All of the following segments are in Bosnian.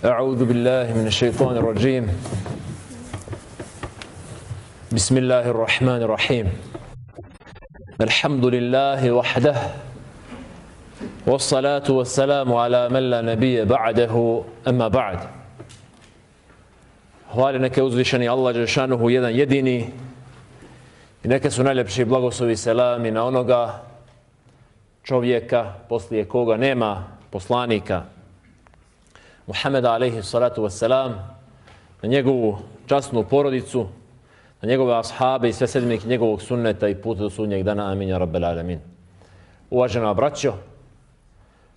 أعوذ بالله من الشيطان الرجيم بسم الله الرحمن الرحيم الحمد لله وحده والصلاة والسلام على من لا نبي بعده أما بعد. Hvala neka je uzvišeni Allah dželešanuhu jedan jedini i neka su najljepši blagoslovi selami na onoga čovjeka poslije koga nema poslanika Muhameda alejhi salatu wassalam, na njegovu časnu porodicu, na njegove ashabe i sve sledbenike njegovog sunneta i puta do sudnjeg dana. Amin ja rabbel alamin. Uvažena braćo,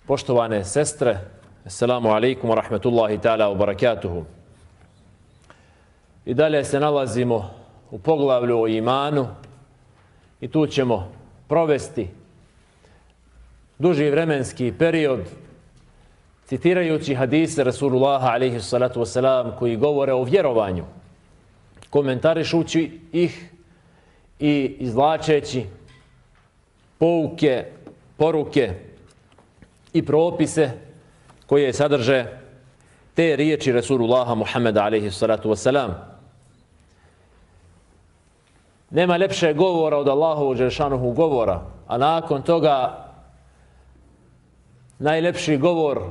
poštovane sestre, assalamu alaikum wa rahmetullahi ta'ala wa barakatuhu. I dalje se nalazimo u poglavlju o imanu i tu ćemo provesti duži vremenski period citirajući hadise Rasulullaha alejhi salatu wasalam koji govore o vjerovanju, komentarišući ih i izvlačeći pouke, poruke i propise koje sadrže te riječi Rasulullaha Muhammeda alejhi salatu wasalam. Nema lepše govora od Allahovog dželešanuhu govora, a nakon toga najlepši govor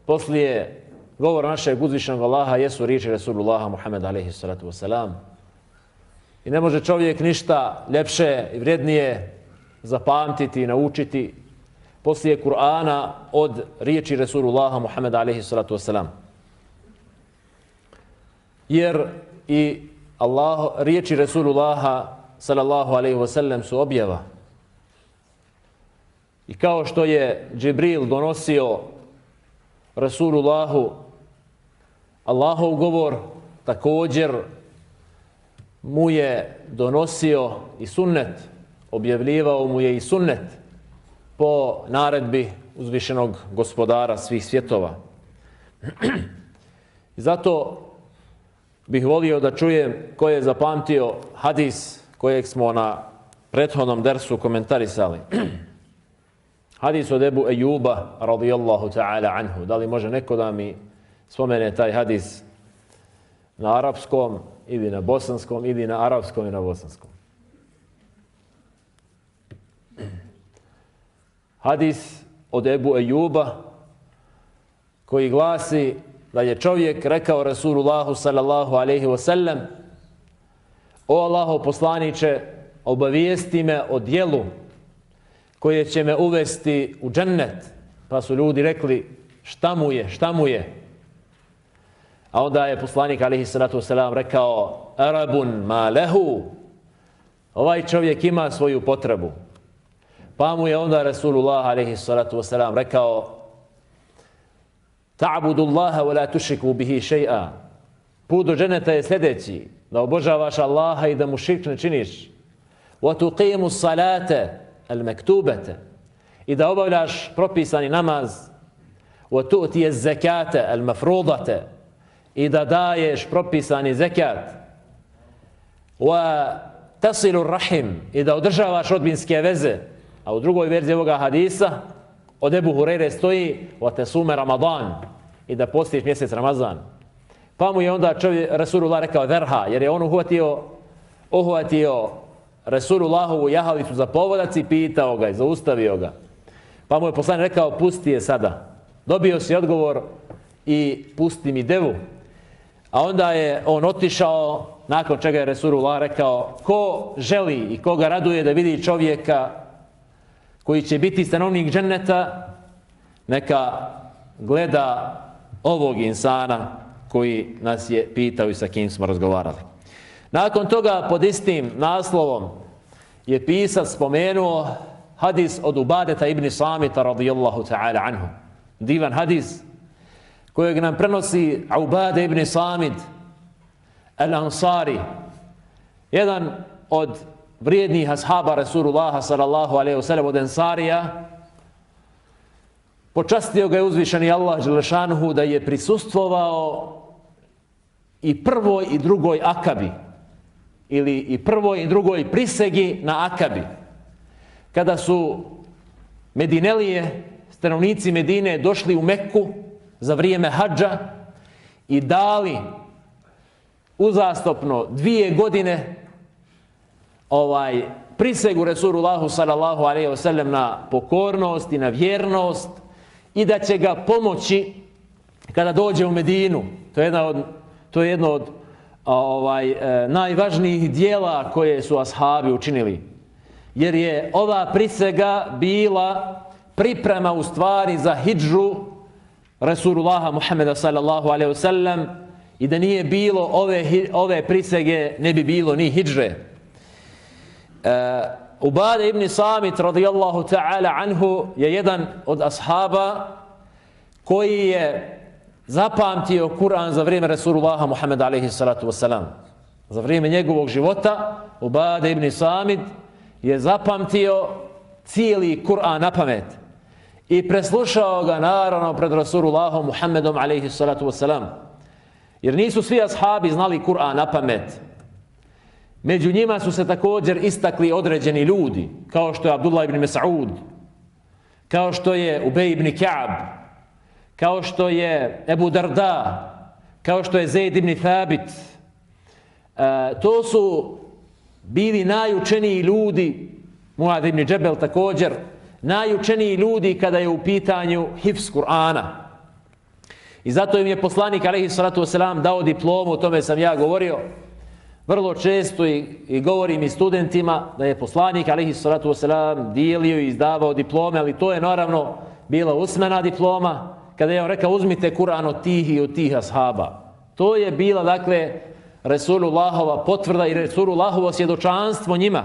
poslije govora našeg uzvišenog Allaha jesu riječi Rasulullaha Muhammeda alejhi salatu wasalam. I ne može čovjek ništa ljepše i vrijednije zapamtiti i naučiti poslije Kur'ana od riječi Rasulullaha Muhammeda alejhi salatu wasalam. Jer i riječi Rasulullaha sallallahu alejhi wasallam su objava. I kao što je Džibril donosio Rasulullahu Allahov govor, također mu je donosio i sunnet, objavljivao mu je i sunnet po naredbi uzvišenog gospodara svih svjetova. Zato bih volio da čujem ko je zapamtio hadis kojeg smo na prethodnom dersu komentarisali. Hadis od Ebu Ejuba radijallahu ta'ala anhu. Da li može neko da mi spomene taj hadis na arapskom ili na bosanskom ili na arapskom i na bosanskom? Hadis od Ebu Ejuba koji glasi da je čovjek rekao Rasulullahu sallallahu alejhi wasallam: O Allahov poslaniče, obavijesti me o djelu koje će me uvesti u džennet. Pa su ljudi rekli: šta mu je? A onda je poslanik alejhi salatu wasalam rekao: arabun ma lehu, ovaj čovjek ima svoju potrebu. Pa mu je onda Rasulullah alejhi salatu wasalam rekao: ta'budu Allaha wa la tušriku bihi še'a. Put do dženeta je sljedeći: da obožavaš Allaha i da mu širk ne činiš. Wa tuqimu salate al-maktubate, i da obavljaš propisani namaz. Wa tu'ti az-zakate al-mafrudate, i da daješ propisani zekat. Wa tasilu rahim, i da održavaš rodbinske veze. A u drugoj verziji ovoga hadisa od Ebu Hurajre stoji: wa tasume Ramadan, i da postiš mjesec Ramazan. Pa mu je onda Rasulullah rekao verha, jer je on uhvatio Rasulullahovu jahalicu za povodac i pitao ga i zaustavio ga. Pa mu je poslanik rekao: pusti je sada. Dobio si odgovor i pusti mi devu. A onda je on otišao, nakon čega je Rasulullah rekao: ko želi i koga raduje da vidi čovjeka koji će biti stanovnik dženneta, neka gleda ovog insana koji nas je pitao i sa kim smo razgovarali. Nakon toga pod istim naslovom je pisac spomenuo hadis od Ubadeta ibn Samita radijallahu ta'ala anhu. Divan hadis kojeg nam prenosi Ubade ibn Samit al-Ansari, jedan od vrijednih ashaba Rasulullaha sallallahu alejhi ve sellem od Ensarija. Počastio ga je uzvišeni Allah dželešanuhu da je prisustvovao i prvoj i drugoj akabi, ili i prvoj i drugoj prisegi na akabi, kada su Medinelije, stanovnici Medine, došli u Mekku za vrijeme hadža i dali uzastopno 2 godine prisegu Resulullahu sallallahu alejhi ve sellem na pokornost i na vjernost i da će ga pomoći kada dođe u Medinu. To je jedno od najvažnijih dijela koje su ashabi učinili. Jer je ova prisega bila priprema u stvari za hidžu Resulullaha Muhammeda sallallahu alejhi ve sellem i da nije bilo ove prisege ne bi bilo ni hidže. Ubade ibn Samit radijallahu ta'ala anhu je jedan od ashaba koji je zapamtio Kur'an za vrijeme Resulullaha Muhammeda alejhi salatu wassalam. Za vrijeme njegovog života Ubade ibn Samit je zapamtio cijeli Kur'an na pamet i preslušao ga naravno pred Resulullahom Muhammedom alejhi salatu wassalam. Jer nisu svi ashabi znali Kur'an na pamet. Među njima su se također istakli određeni ljudi, kao što je Abdullah ibn Mas'ud, kao što je Ubej ibn Ka'b, kao što je Ebu Darda, kao što je Zaid ibn Thabit. To su bili najučeniji ljudi, Muad ibn Džebel također, najučeniji ljudi kada je u pitanju hifz Kur'ana. I zato im je poslanik alejhi salatu vesselam dao diplomu, o tome sam ja govorio vrlo često i govorim i studentima da je poslanik alejhi salatu vesselam dijelio i izdavao diplome, ali to je naravno bila usmena diploma kada je on rekao uzmite Kur'an od tih i od tih ashaba. To je bila dakle Resulullahova potvrda i Resulullahovo svjedočanstvo njima.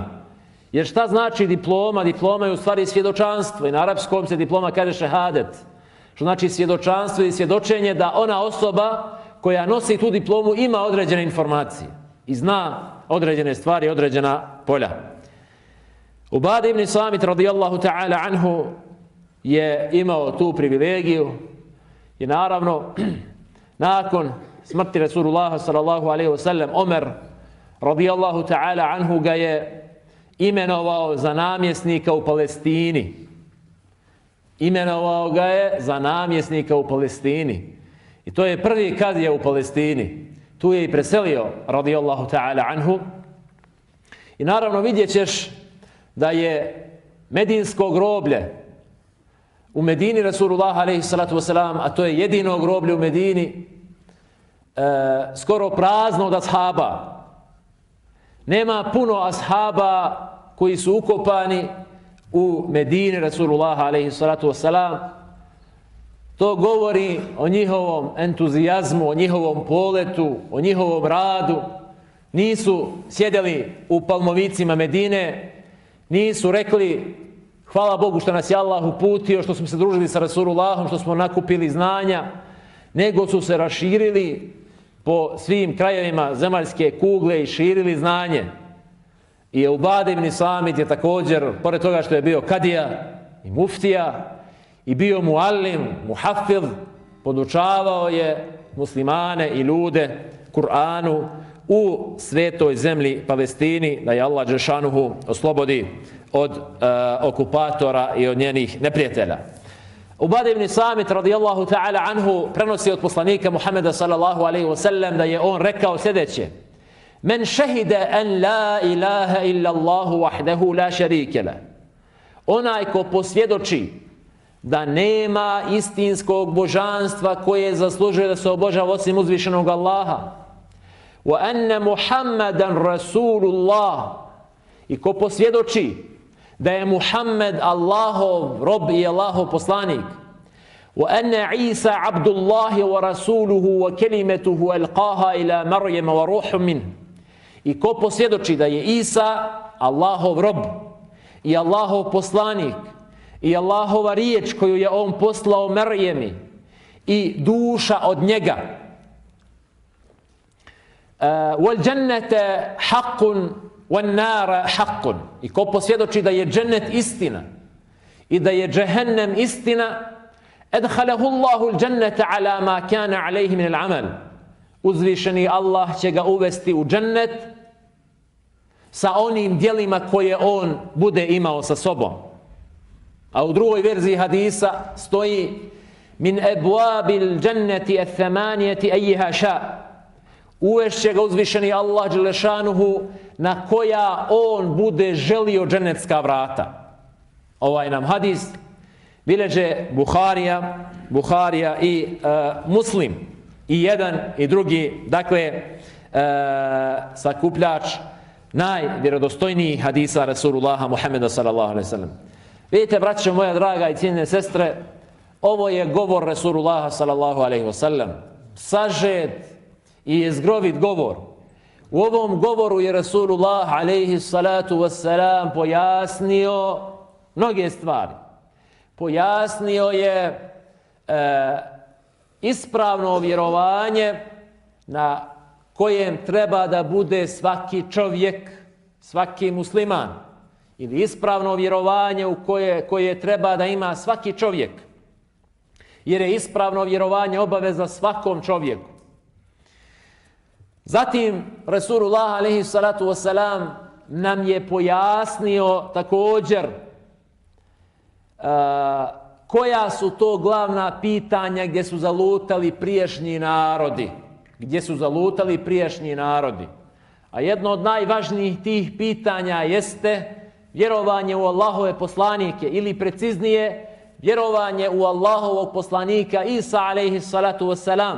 Jer šta znači diploma? Diploma je u stvari svjedočanstvo i na arapskom se diploma kaže šehadet. Što znači svjedočanstvo i svjedočenje da ona osoba koja nosi tu diplomu ima određene informacije i zna određene stvari, određena polja. Ubade ibn Samit radijallahu ta'ala anhu je imao tu privilegiju i naravno nakon smrti Resulullaha sallallahu alejhi ve sellem Omer radijallahu ta'ala anhu ga je imenovao za namjesnika u Palestini. Imenovao ga je za namjesnika u Palestini. I to je prvi kadija u Palestini. Tu je i preselio radijallahu ta'ala anhu. I naravno vidjet ćeš da je medinsko groblje u Medini Rasulullah alejhi salatu wasalam, a to je jedino groblje u Medini, skoro prazno od ashaba. Nema puno ashaba koji su ukopani u Medini Rasulullah alejhi salatu wasalam. To govori o njihovom entuzijazmu, o njihovom poletu, o njihovom radu. Nisu sjedeli u palmovicima Medine, nisu rekli hvala Bogu što nas je Allah uputio, što smo se družili sa Rasulullahom, što smo nakupili znanja, nego su se raširili po svim krajevima zemaljske kugle i širili znanje. I Ubade ibn Samit je također, pored toga što je bio kadija i muftija, i bio muallim, muhafidh, podučavao je muslimane i ljude Kur'anu u svetoj zemlji Palestini, da je Allah džešanuhu oslobodi od okupatora i od njenih neprijatelja. Ubade ibn Samit radijallahu ta'ala anhu prenosi od poslanika Muhammeda sallallahu alejhi ve sellem da je on rekao sljedeće: Men šehide an la ilaha illa Allahu wahdahu la šarike la. Onaj ko posvjedoči da nema istinskog božanstva koje zaslužuje da se obožava osim uzvišenog Allaha, wa anna Muhammadan Rasulullah, i ko posvjedoči da je Muhammed Allahov rob i Allahov poslanik, wa anna Isa abdullahi wa rasuluhu wa kelimetuhu alqaha ila Marijema wa ruhum min, i ko posvjedoči da je Isa Allahov rob i Allahov poslanik i Allahova riječ koju je on poslao Marijemi i duša od njega, wal džennete haqqun wan nara haqqun, i ko posvjedoči da je džennet istina i da je džehennem istina, adkhalahu Allahu al-džennete ala ma kana alayhi min al-amal, uzvišeni Allah će ga uvesti u džennet sa onim djelima koje on bude imao sa sobom. A u drugoj verziji hadisa stoji: min ebwabil dženneti ethamanijeti ejiha ša. Uvešće ga uzvišeni Allah dželešanuhu na koja on bude želio džennetska vrata. Ovaj nam hadis bileže Buharija i Muslim. I jedan i drugi, dakle, sakupljač najvjerodostojnijih hadisa Rasulullaha Muhammeda sallallahu alaihi sallam. Vidite, braćo moja draga i cijenjene sestre, ovo je govor Rasulullaha sallallahu alaihi sallam. Sažet i jezgrovit govor. U ovom govoru je Rasulullah alaihi salatu wassalam pojasnio mnoge stvari. Pojasnio je ispravno vjerovanje na kojem treba da bude svaki čovjek, svaki musliman. Ili ispravno vjerovanje u koje treba da ima svaki čovjek. Jer je ispravno vjerovanje obaveza svakom čovjeku. Zatim, Rasulullah alaihi salatu wasalam nam je pojasnio također koja su to glavna pitanja gdje su zalutali prijašnji narodi. Gdje su zalutali prijašnji narodi. A jedno od najvažnijih tih pitanja jeste vjerovanje u Allahove poslanike ili preciznije vjerovanje u Allahovog poslanika Isa alaihi salatu wasalam.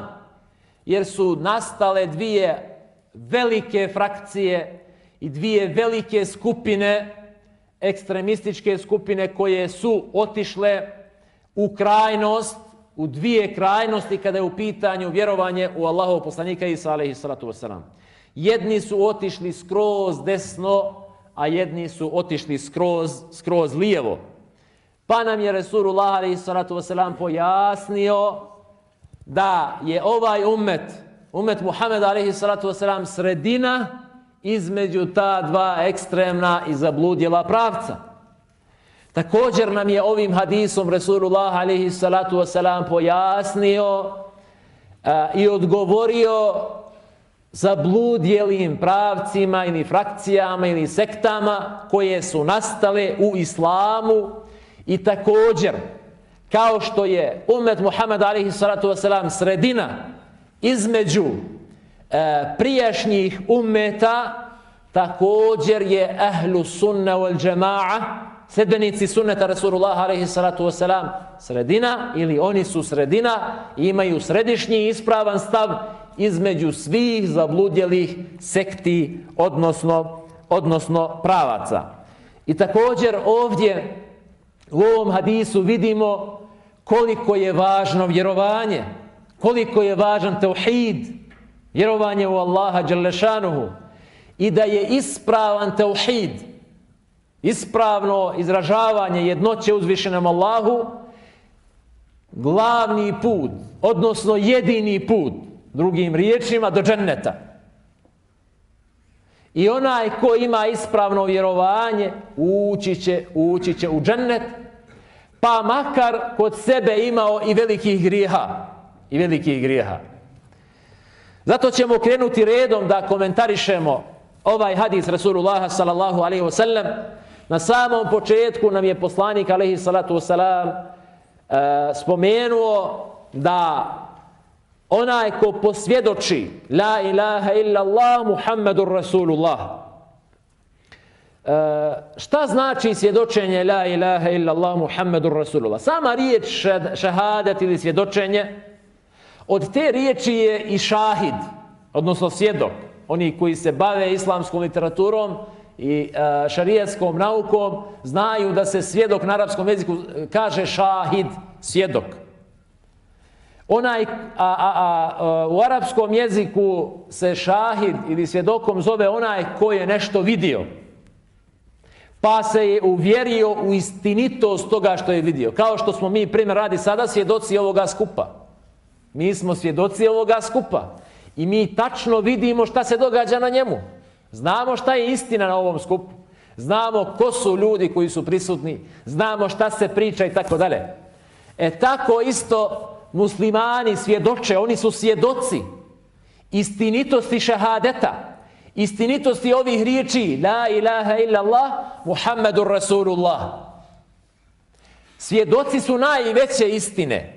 Jer su nastale dvije velike frakcije i dvije velike skupine, ekstremističke skupine koje su otišle u krajnost, u dvije krajnosti kada je u pitanju vjerovanje u Allahovog poslanika Isa alaihi salatu wasalam. Jedni su otišli skroz desno, a jedni su otišli skroz lijevo. Pa nam je Rasulullah alaihi salatu wasalam pojasnio da je ovaj umet Muhammeda alaihi salatu wasalam sredina između ta dva ekstremna i zabludjela pravca. Također nam je ovim hadisom Rasulullah alaihi salatu wasalam pojasnio i odgovorio zabludjelim pravcima ili frakcijama ili sektama koje su nastale u islamu. I također, kao što je umet Muhammed alaihi salatu wasalam sredina između prijašnjih ummeta, također je ahlu sunna wal džema'a, sedbenici sunneta Rasulullah alaihi salatu wasalam sredina, ili oni su sredina i imaju središnji ispravan stav između svih zabludjelih sekti, odnosno pravaca. I također ovdje u ovom hadisu vidimo koliko je važno vjerovanje, koliko je važan tauhid, vjerovanje u Allaha dželle šanuhu, i da je ispravan tauhid, ispravno izražavanje jednoće uzvišenom Allahu, glavni put, odnosno jedini put, drugim riječima, do dženneta. I onaj ko ima ispravno vjerovanje ući će u džennet, pa makar kod sebe imao i velikih grijeha. Zato ćemo krenuti redom da komentarišemo ovaj hadis Rasulullaha sallallahu alaihi wa sallam. Na samom početku nam je poslanik alaihi salatu wa salam spomenuo da onaj ko posvjedoči la ilaha illa Allah Muhammedur Rasulullah. Šta znači svjedočenje la ilaha illa Allah Muhammedur Rasulullah? Sama riječ šahadat ili svjedočenje, od te riječi je i šahid, odnosno svjedok. Oni koji se bave islamskom literaturom i šarijetskom naukom znaju da se svjedok na arapskom jeziku kaže šahid, svjedok. U arapskom jeziku se šahid ili svjedokom zove onaj ko je nešto vidio, pa se je uvjerio u istinitost toga što je vidio. Kao što smo mi, primjer radi sada, svjedoci ovoga skupa. Mi smo svjedoci ovoga skupa i mi tačno vidimo šta se događa na njemu. Znamo šta je istina na ovom skupu. Znamo ko su ljudi koji su prisutni. Znamo šta se priča i tako dalje. Tako isto muslimani svjedoče, oni su svjedoci istinitosti šahadeta, istinitosti ovih riječi la ilaha illa Allah Muhammedur Rasulullah. Svjedoci su najveće istine.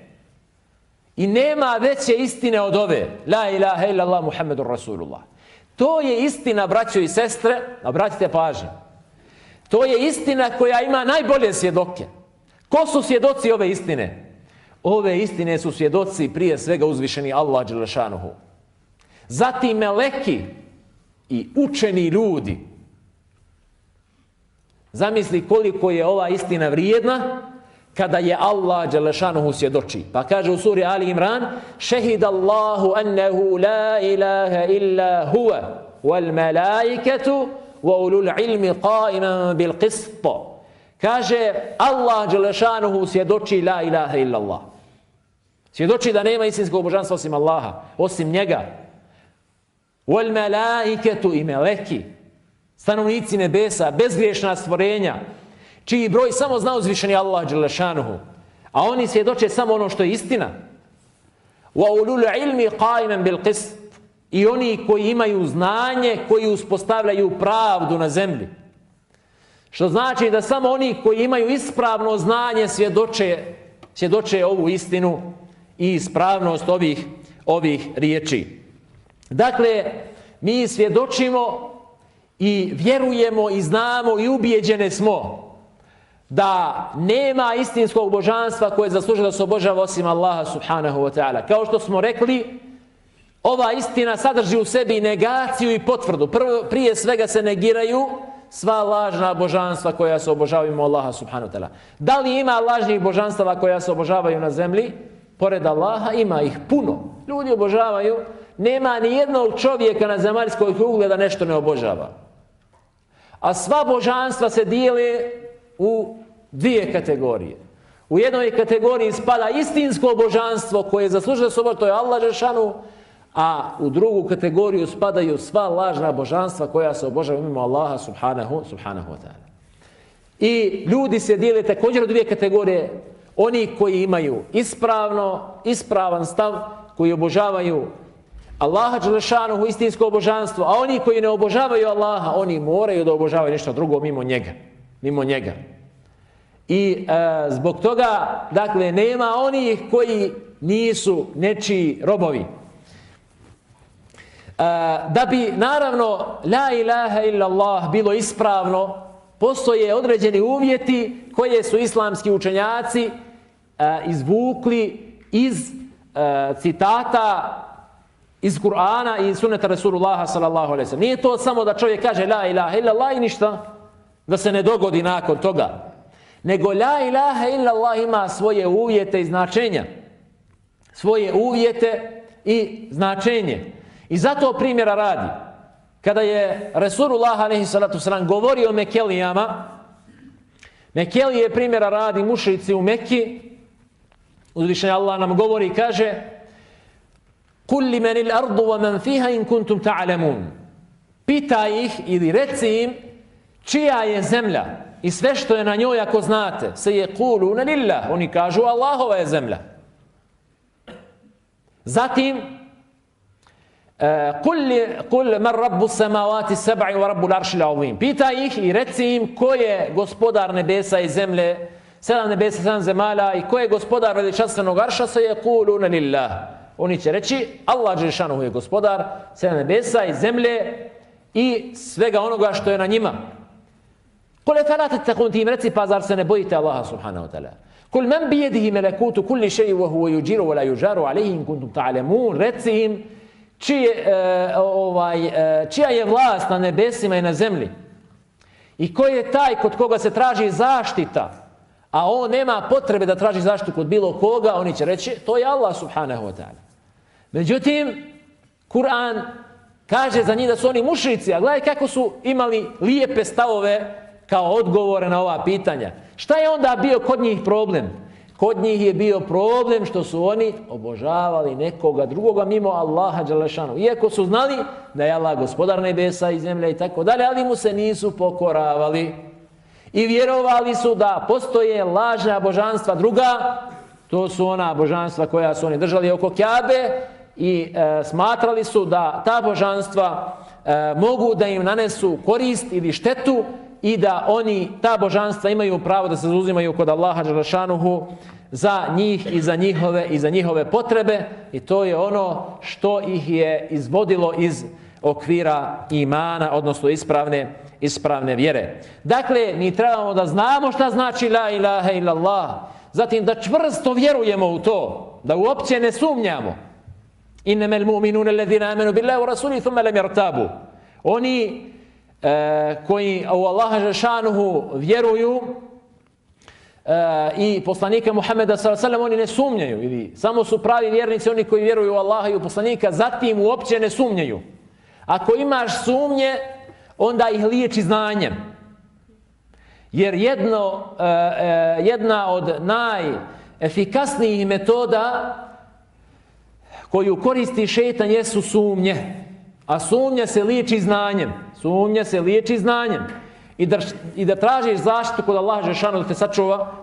I nema veće istine od ove. La ilaha illallah Muhammedur Rasulullah. To je istina, braćo i sestre, obratite pažnju. To je istina koja ima najbolje svjedoke. Ko su svjedoci ove istine? Ove istine su svjedoci prije svega uzvišeni Allah dželešanuhu. Zatim meleki i učeni ljudi. Zamisli koliko je ova istina vrijedna kada je Allah dželešanuhu svjedoči. Pa kaže u suri Ali Imran: Šehid Allahu annahu la ilaha illa huwa wal malaikatu wa ulul ilmi qa'iman bil qist. Kaže Allah dželešanuhu svjedoči la ilaha illa Allah. Svjedoči da nema istinskog božanstva osim Allaha, osim njega. Wal malaikatu i meleki, stanovnici nebesa, bezgriješna stvorenja, čiji broj samo zna uzvišeni Allah dželešanuhu, a oni svjedoče samo ono što je istina. Wa ulul ilmi qa'iman bil qist, i oni koji imaju znanje, koji uspostavljaju pravdu na zemlji. Što znači da samo oni koji imaju ispravno znanje svjedoče ovu istinu i ispravnost ovih riječi. Dakle, mi svjedočimo i vjerujemo i znamo i ubijeđene smo da nema istinskog božanstva koje zaslužuje da se obožava osim Allaha subhanahu wa ta'ala. Kao što smo rekli, ova istina sadrži u sebi negaciju i potvrdu. Prije svega se negiraju sva lažna božanstva koja se obožavaju mimo Allaha subhanahu wa ta'ala. Da li ima lažnih božanstava koja se obožavaju na zemlji? Pored Allaha ima ih puno. Ljudi obožavaju. Nema ni jednog čovjeka na zemaljskoj kugli da nešto ne obožava. A sva božanstva se dijele u dvije kategorije. U jednoj kategoriji spada istinsko božanstvo koje zaslužuje sobo, to je Allah dželešanu, a u drugu kategoriju spadaju sva lažna božanstva koja se obožavaju mimo Allaha subhanahu wa ta'ala. I ljudi se dijele također u dvije kategorije. Oni koji imaju ispravan stav, koji obožavaju Allaha dželešanuhu, istinsko božanstvo, a oni koji ne obožavaju Allaha, oni moraju da obožavaju nešto drugo mimo njega. I zbog toga, dakle, nema onih koji nisu nečiji robovi. Da bi, naravno, la ilaha illallah bilo ispravno, postoje određeni uvjeti koje su islamski učenjaci izvukli iz citata iz Kur'ana i sunneta Rasulullaha sallallahu alejhi ve sellem. Nije to samo da čovjek kaže la ilaha illallah i ništa, da se ne dogodi nakon toga. Nego la ilaha illallah ima svoje uvjete i značenja. Svoje uvjete i značenje. I zato primjera radi. Kada je Rasulullah alejhi salatu selam govorio o Mekelijama, Mekelije primjera radi mušrici u Mekki, uzvišeni Allah nam govori i kaže: Kul li menil ardu wa man fiha in kuntum ta'lamun. Pitaj ih ili reci im čija je zemlja i sve što je na njoj ako znate. Se je kuluna lillah. Oni kažu Allahova je zemlja. Zatim Kul man rabbu samavati sab'i wa rabbul aršil azim. Pitaj ih i reci im ko je gospodar nebesa i zemlje, 7 nebesa, 7 zemalja, i ko je gospodar veličanstvenog arša. Se je kuluna lillah. Oni će reći Allah dželešanuhu je gospodar 7 nebesa i zemlje i svega onoga što je na njima. Kul fala tattaqun, ti im reci pa zar se ne bojite Allaha subhanahu wa ta'ala. Kul man bi yadihi malakutu kulli shay'in wa huwa yujiru wa la yujaru alayhi in kuntum ta'lamun. Reci im čija je vlast na nebesima i na zemlji i ko je taj kod koga se traži zaštita, a on nema potrebe da traži zaštitu kod bilo koga. Oni će reći to je Allah subhanahu wa ta'ala. Međutim, Kur'an kaže za njih da su oni mušrici, a gledaj kako su imali lijepe stavove kao odgovore na ova pitanja. Šta je onda bio kod njih problem? Kod njih je bio problem što su oni obožavali nekoga drugoga mimo Allaha dželešanu. Iako su znali da je Allah gospodar nebesa i zemlje i tako dalje, ali mu se nisu pokoravali. I vjerovali su da postoje lažna božanstva druga, to su ona božanstva koja su oni držali oko Kjabe i smatrali su da ta božanstva mogu da im nanesu korist ili štetu i da oni, ta božanstva, imaju pravo da se zauzimaju kod Allaha dželle šanuhu za njih i za njihove potrebe, i to je ono što ih je izvodilo iz okvira imana, odnosno ispravne vjere. Dakle, mi trebamo da znamo šta znači la ilaha illallah, zatim da čvrsto vjerujemo u to, da uopće ne sumnjamo. Innamal mu'minuna alladhina amanu billahi wa rasulihi thumma lam yartabu. Oni koji u Allaha dželle šanuhu vjeruju i poslanika Muhameda sallallahu alejhi ve sellem, oni ne sumnjaju, ili samo su pravi vjernici oni koji vjeruju u Allaha i u poslanika, zatim uopće ne sumnjaju. Ako imaš sumnje, onda ih liječi znanjem. Jer jedna od najefikasnijih metoda koju koristi šejtan jesu sumnje. A sumnja se liječi znanjem. Sumnja se liječi znanjem. I da tražiš zaštitu kod Allaha dželle šanuhu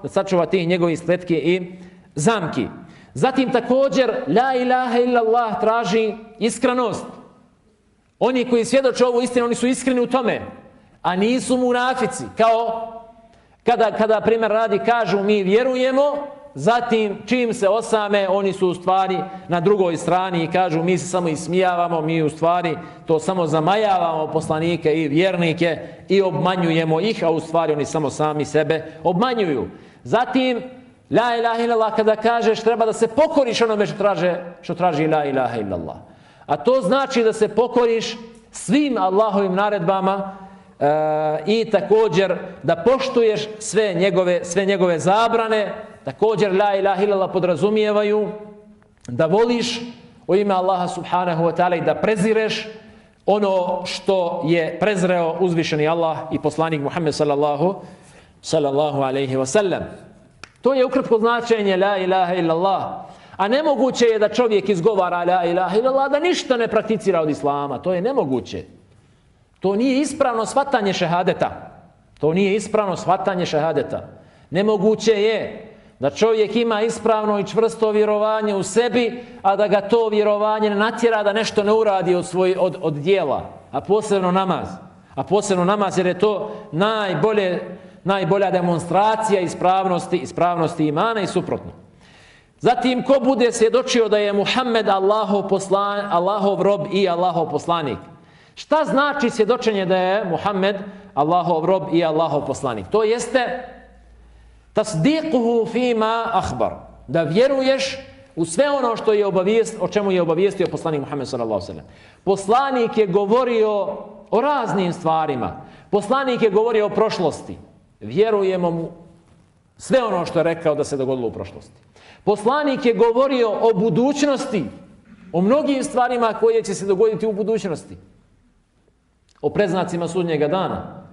da sačuva tih njegovih spletki i zamki. Zatim također la ilaha illallah traži iskrenost. Oni koji svjedoče ovu istinu, oni su iskreni u tome, a nisu munafici. Kao kada primjer radi, kažu mi vjerujemo, zatim čim se osame, oni su u stvari na drugoj strani i kažu mi se samo ismijavamo, mi u stvari to samo zamajavamo poslanike i vjernike i obmanjujemo ih, a u stvari oni samo sami sebe obmanjuju. Zatim, la ilaha illallah, kada kažeš, treba da se pokoriš onome što traži la ilaha illallah. A to znači da se pokoriš svim Allahovim naredbama i također da poštuješ sve njegove zabrane. Također la ilaha illallah podrazumijevaju da voliš u ime Allaha subhanahu wa ta'ala i da prezireš ono što je prezreo uzvišeni Allah i poslanik Muhammed sallallahu alaihi wa sallam. To je ukratko značenje la ilaha illallah. A nemoguće je da čovjek izgovara la ilaha illallah, da ništa ne prakticira od islama. To je nemoguće. To nije ispravno shvatanje šehadeta. To nije ispravno shvatanje šehadeta. Nemoguće je da čovjek ima ispravno i čvrsto vjerovanje u sebi, a da ga to vjerovanje ne natjera da nešto ne uradi od dijela. A posebno namaz. A posebno namaz, jer je to najbolja demonstracija ispravnosti imana i suprotno. Zatim, ko bude svjedočio da je Muhammed Allahov rob i Allahov poslanik? Šta znači svjedočenje da je Muhammed Allahov rob i Allahov poslanik? To jeste tasdiquhu fima akhbar, da vjeruješ u sve ono što je o čemu je obavijestio poslanik Muhammed sallallahu alejhi ve sellem. Poslanik je govorio o raznim stvarima. Poslanik je govorio o prošlosti. Vjerujemo mu sve ono što je rekao da se dogodilo u prošlosti. Poslanik je govorio o budućnosti, o mnogim stvarima koje će se dogoditi u budućnosti, o predznacima sudnjega dana.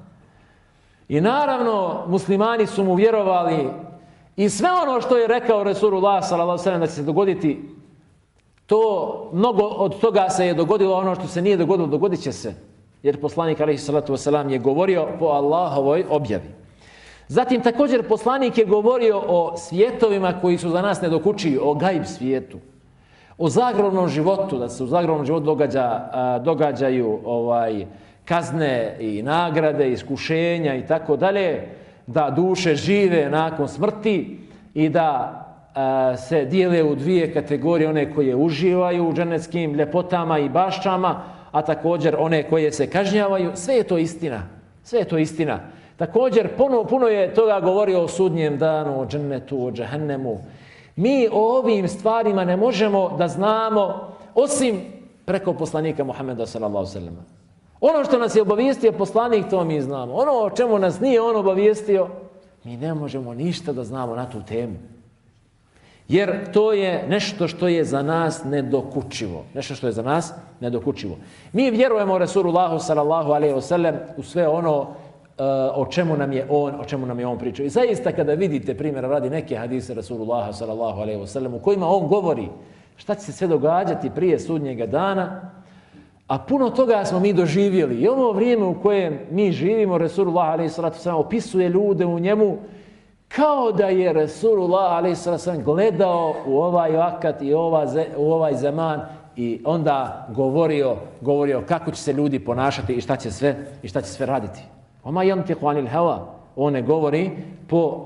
I naravno, muslimani su mu vjerovali i sve ono što je rekao Resulullah sallallahu alejhi ve sellem da će se dogoditi, to mnogo od toga se je dogodilo, ono što se nije dogodilo, dogodit će se. Jer poslanik alejhi salatu vesselam je govorio po Allahovoj objavi. Zatim također poslanik je govorio o svijetovima koji su za nas nedokučivi, o gajb svijetu, o zagrobnom životu, da se u zagrobnom životu događaju kazne i nagrade, iskušenja i tako dalje, da duše žive nakon smrti i da se dijele u dvije kategorije, one koje uživaju u dženeckim ljepotama i bašćama, a također one koje se kažnjavaju. Sve je to istina. Sve je to istina. Također, puno je toga govorio o sudnjem danu, o džennetu, o džehennemu. Mi o ovim stvarima ne možemo da znamo osim preko poslanika Muhammeda sallallahu alejhi ve sellem. Ono što nas je obavijestio poslanik, to mi znamo. Ono o čemu nas nije on obavijestio, mi ne možemo ništa da znamo na tu temu. Jer to je nešto što je za nas nedokučivo. Nešto što je za nas nedokučivo. Mi vjerujemo Resulullahu sallallahu alejhi ve sellem u sve ono o čemu nam je on pričao. I zaista kada vidite, primjera radi, neke hadise Resulullaha sallallahu alejhi ve sellem u kojima on govori šta će se sve događati prije sudnjega dana, a puno toga smo mi doživjeli. I ono vrijeme u kojem mi živimo, Resulullah alejhi salatu vesselam opisuje ljude u njemu kao da je Resulullah alejhi salatu vesselam gledao u ovaj vakat i u ovaj zaman i onda govorio kako će se ljudi ponašati i šta će sve raditi. Oma yantiqu anil hawa. On ne govori po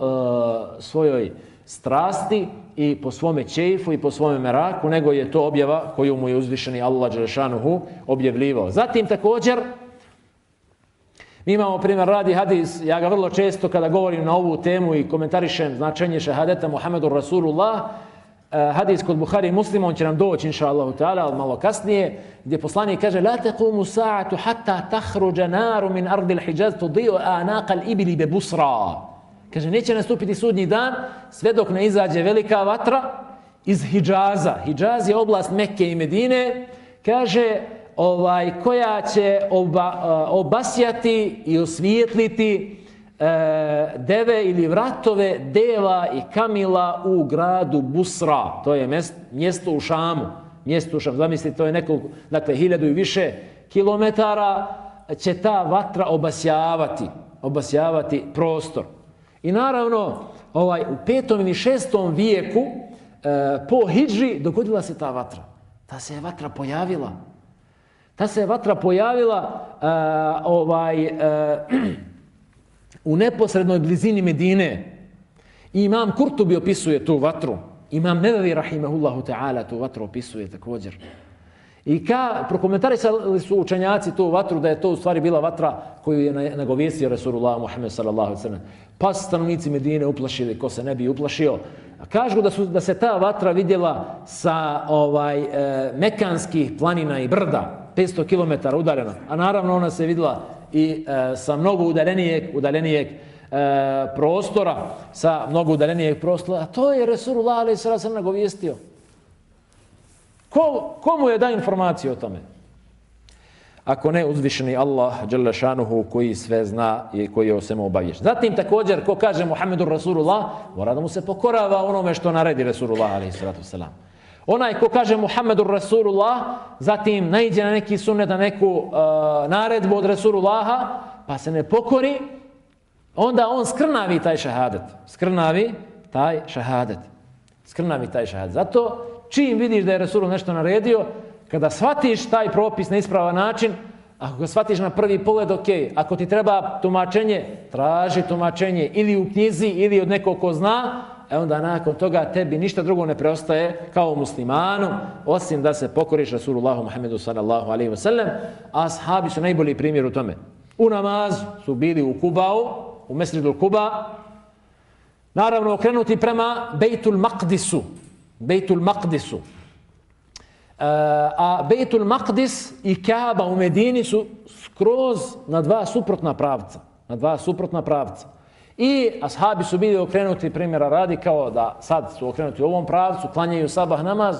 svojoj strasti i po svome čeifu i po svome meraku, nego je to objava koju mu je uzvišeni Allah dželešanuhu objavljivao. Zatim također, mi imamo primjer radi hadis, ja ga vrlo često kada govorim na ovu temu i komentarišem značenje šehadeta Muhammedur Rasulullah, hadis kod Buhari i Muslima, on će nam doći inša Allahu ta'ala, ali malo kasnije, gdje poslanik kaže la taqumu sa'atu hatta takhruja naru min ardi al-Hijaz tudi'u a'naqa al-ibli bi Busra. Kaže, neće nastupiti sudnji dan sve dok ne izađe velika vatra iz Hidžaza. Hidžaz je oblast Mekke i Medine, kaže, koja će obasjati i osvijetliti deve ili vratove deva i kamila u gradu Busra. To je mjesto u Šamu. Zamislite, to je nekoliko, dakle, 1000 i više kilometara će ta vatra obasjavati prostor. I naravno, u 5. ili 6. vijeku po hidži dogodila se ta vatra. Ta se je vatra pojavila u neposrednoj blizini Medine. Imam Kurtubi opisuje tu vatru. Imam Nevevi rahimahullahu ta'ala tu vatru opisuje također. I prokomentarisali su učenjaci tu vatru da je to u stvari bila vatra koju je nagovijestio Rasulullah Muhammed sallallahu alejhi ve sellem. Pa stanovnici Medine uplašili, ko se ne bi uplašio. Kažu da se ta vatra vidjela sa mekanskih planina i brda, 500 km udaljena. A naravno ona se vidjela i sa mnogo udaljenijeg prostora, a to je Rasulullah alejhi ve sellem nagovijestio. Komu je da informaciju o tome? Ako ne uzvišeni Allah dželle šanuhu koji sve zna i koji je o svemu obaviješten. Zatim također ko kaže Muhammedur Rasulullah mora da mu se pokorava onome što naredi Rasulullah alejhi salatu vesselam. Onaj ko kaže Muhammedur Rasulullah, zatim naiđe na neki sunnet, na neku naredbu od Rasulullaha, pa se ne pokori, onda on skrnavi taj šehadet. Zato čim vidiš da je Rasulullah nešto naredio, kada shvatiš taj propis na ispravan način, ako ga shvatiš na prvi pogled, ok. Ako ti treba tumačenje, traži tumačenje ili u knjizi ili od nekog ko zna, onda nakon toga tebi ništa drugo ne preostaje kao muslimanu, osim da se pokoriš Rasulullahu Muhammedu sallallahu alejhi ve sellem. A ashabi su najbolji primjer u tome. U namazu su bili u Kubau, u Mesdžidul Kuba, naravno okrenuti prema Bejtul Maqdisu. A Bejtul Maqdis i Kaaba u Medini su skroz na dva suprotna pravca. I ashabi su bili okrenuti, primjera radi, kao da sad su okrenuti u ovom pravcu, klanjaju sabah namaz,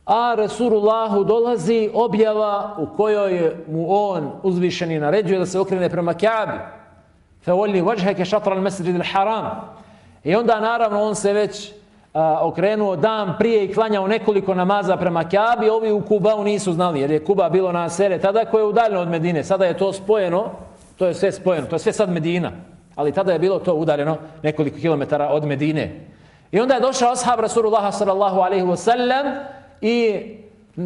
a Rasulullahu dolazi objava u kojoj mu on uzvišeni naređuje da se okrene prema Kaabi. Fawalli wajhaka šatra al-Masjid al-Haram. I onda naravno on se već okrenuo dan prije i klanjao nekoliko namaza prema Kaabi. Ovi u Kubau nisu znali, jer je Kuba bilo na sere tada koje je udaljeno od Medine. Sada je to spojeno, to je sve sad Medina. Ali tada je bilo to udaljeno nekoliko kilometara od Medine. I onda je došao ashab Rasulullaha sallallahu alejhi ve sellem i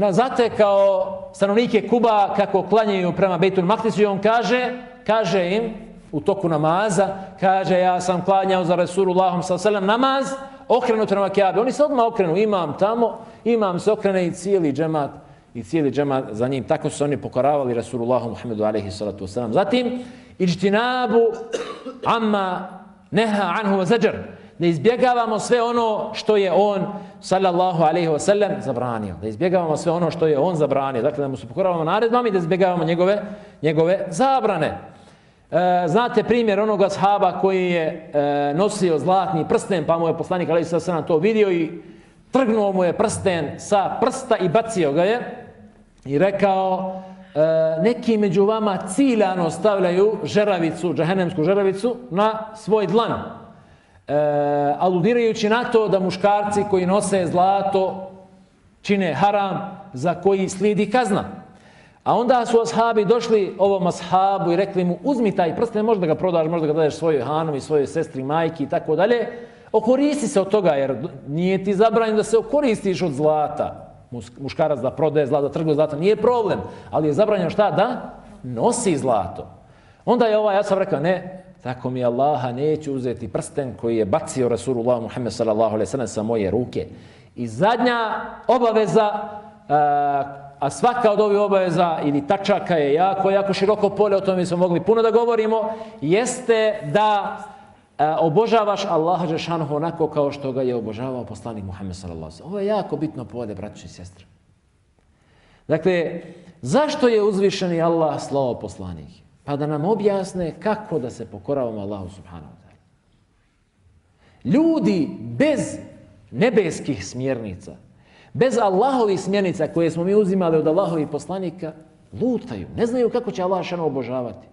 zatekao stanovnike Kuba kako klanjaju prema Bejtul Maqdisu i on kaže im u toku namaza, kaže ja sam klanjao za Rasulullahom sallallahu alejhi ve sellem namaz okrenut prema Kaabi. Oni se odmah okrenu, imam se okrene i cijeli džemat za njim. Tako su oni pokoravali Rasulullahu Muhammedu alejhi salatu vesselam. Zatim ijtinabu amma neha anhu wa zajar, da izbjegavamo sve ono što je on sallallahu alejhi ve sellem zabranio. Dakle da mu se pokoravamo naredbama i da izbjegavamo njegove zabrane. Znate primjer onog ashaba koji je nosio zlatni prsten, pa mu je poslanik alejhi salatu vesselam to vidio i trgnuo mu je prsten sa prsta i bacio ga je i rekao neki među vama ciljano stavljaju žeravicu, džehennemsku žeravicu na svoj dlan, aludirajući na to da muškarci koji nose zlato čine haram za koji slijedi kazna. A onda su ashabi došli ovom ashabu i rekli mu uzmi taj prsten, možda ga prodaš, možda ga daješ svojoj hanovi, svojoj sestri, majki i tako dalje. Okoristi se od toga jer nije ti zabranjeno da se okoristiš od zlata. Muškarac da prodaje zlato, da trguje zlato, nije problem. Ali je zabranjeno šta? Da nosi zlato. Onda je ovaj ashab rekao, ne, tako mi Allaha neću uzeti prsten koji je bacio Rasulullah Muhammed sallallahu alejhi ve sellem sa moje ruke. I zadnja obaveza, a svaka od ovih obaveza ili tačaka je jako široko polje, o tome smo mogli puno da govorimo, jeste da obožavaš Allaha dželešanohu onako kao što ga je obožavao poslanik Muhammed sallallahu alejhi ve sellem. Ovo je jako bitno polje, braćo i sestre. Dakle, zašto je uzvišeni Allah slao poslanik? Pa da nam objasne kako da se pokoravamo Allahu subhanahu wa ta'ala. Ljudi bez nebeskih smjernica, bez Allahovih smjernica koje smo mi uzimali od Allahovih poslanika, lutaju. Ne znaju kako će Allah šano obožavati.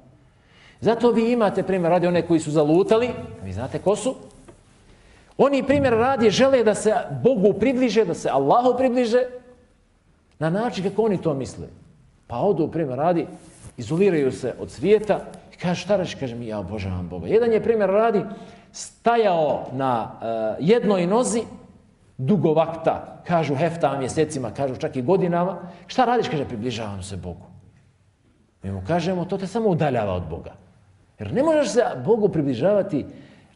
Zato vi imate primjer radi one koji su zalutali, vi znate ko su. Oni primjer radi žele da se Bogu približe, da se Allahu približe na način kako oni to misle. Pa odu primjer radi, izoliraju se od svijeta i kaže šta reći, kaže mi ja obožavam Boga. Jedan je primjer radi stajao na jednoj nozi dugo vakta, kažu hefta mjesecima, kažu čak i godinama. Šta radiš, kaže približavam se Bogu. Mi mu kažemo to te samo udaljava od Boga. Jer ne možeš se Bogu približavati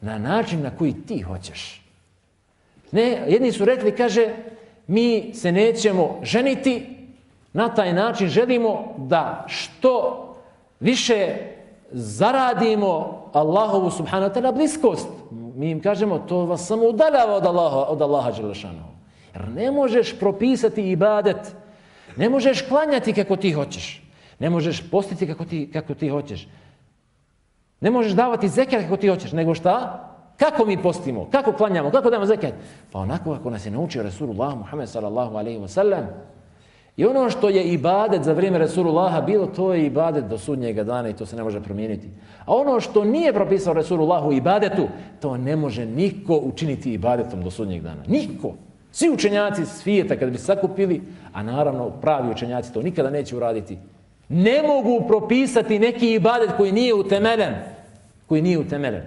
na način na koji ti hoćeš. Ne, jedni su rekli, kaže, mi se nećemo ženiti, na taj način želimo da što više zaradimo Allahovu subhanahu wa ta'ala bliskost. Mi im kažemo, to vas samo udaljava od Allaha dželešanohu. Jer ne možeš propisati ibadet, ne možeš klanjati kako ti hoćeš, ne možeš postiti kako ti hoćeš, ne možeš davati zekat kako ti hoćeš, nego šta? Kako mi postimo? Kako klanjamo? Kako dajemo zekat? Pa onako kako nas je naučio Rasulullah Muhammed sallallahu alejhi ve sellem. I ono što je ibadet za vrijeme Rasulullaha bilo, to je ibadet do sudnjega dana i to se ne može promijeniti. A ono što nije propisao Rasulullahu ibadetu, to ne može niko učiniti ibadetom do sudnjeg dana. Niko. Svi učenjaci svijeta kad bi se sakupili, a naravno pravi učenjaci to nikada neće uraditi, ne mogu propisati neki ibadet koji nije utemeljen.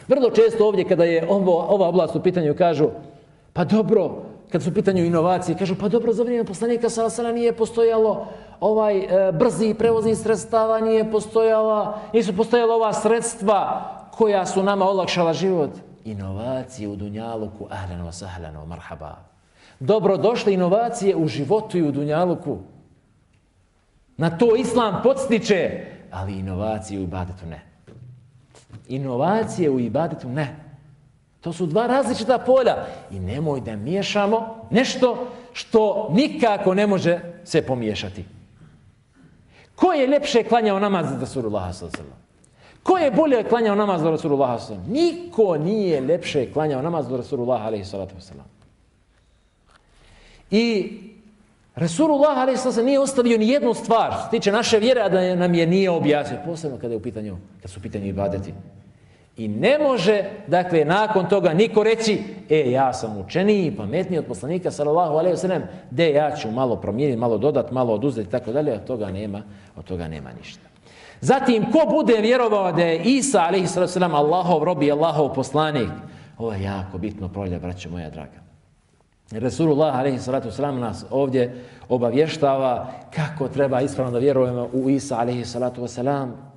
Vrlo često ovdje kada je ova oblast u pitanju kažu, pa dobro, kad su u pitanju inovacije, kažu, pa dobro, za vrijeme poslanika sallallahu alejhi ve sellem nije postojalo brzi prevoznih sredstava, nisu postojala ova sredstva koja su nama olakšala život. Inovacije u dunjaluku, ahlan wa sahlan wa marhaba. Dobrodošle inovacije u životu i u dunjaluku. Na to Islam podstiče, ali inovacije u ibadetu ne. Inovacije u ibadetu ne. To su dva različita polja i nemoj da miješamo nešto što nikako ne može se pomiješati. Ko je ljepše klanjao namaz za Rasulullah sallallahu alejhi ve sellem? Ko je bolje klanjao namaz za Rasulullah sallallahu alejhi ve sellem? Niko nije ljepše klanjao namaz za Rasulullah alejhi salatu vesselam. I Rasulullah alejhi salatu vesselam nije ostavio ni jednu stvar što se tiče naše vjere, a da nam je nije objasnio, posebno kad su u pitanju ibadeti. I ne može, dakle, nakon toga niko reći, ja sam učeniji i pametniji od poslanika, sallallahu alejhi ve sellem, ja ću malo promijeniti, malo dodati, malo oduzeti, tako dalje, od toga nema ništa. Zatim, ko bude vjerovao da je Isa, alejhi salatu vesselam, Allahov rob i Allahov poslanik, ovo je jako bitno polje, braćo moja draga. Rasulullah, alejhi salatu vesselam, nas ovdje obavještava kako treba ispravno da vjerujemo u Isa, alejhi salatu vesselam,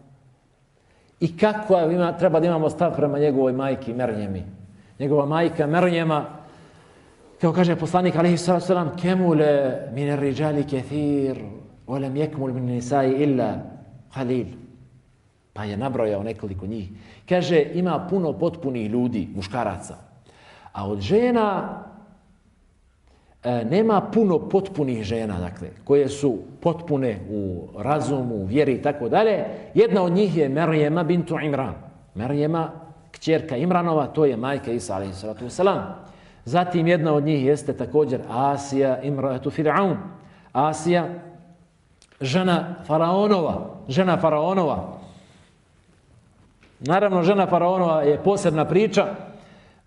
i kako treba da imamo stav prema njegovoj majki Merjemi. Njegova majka Merjema, kao kaže poslanik alejhi salatu vesselam, kemule min ar-rijali kathir wa lam yakmul min nisa'i illa qalil. Pa je nabrojao nekoliko njih. Kaže, ima puno potpunih ljudi, muškaraca, a od žena nema puno potpunih žena, dakle, koje su potpune u razumu, u vjeri i tako dalje. Jedna od njih je Merjema bintu Imran. Merjema, kćerka Imranova, to je majka Isa alejhi salatu vesselam. Zatim jedna od njih jeste također Asija imratu Fir'aun. Asija, žena faraonova. Naravno, žena faraonova je posebna priča.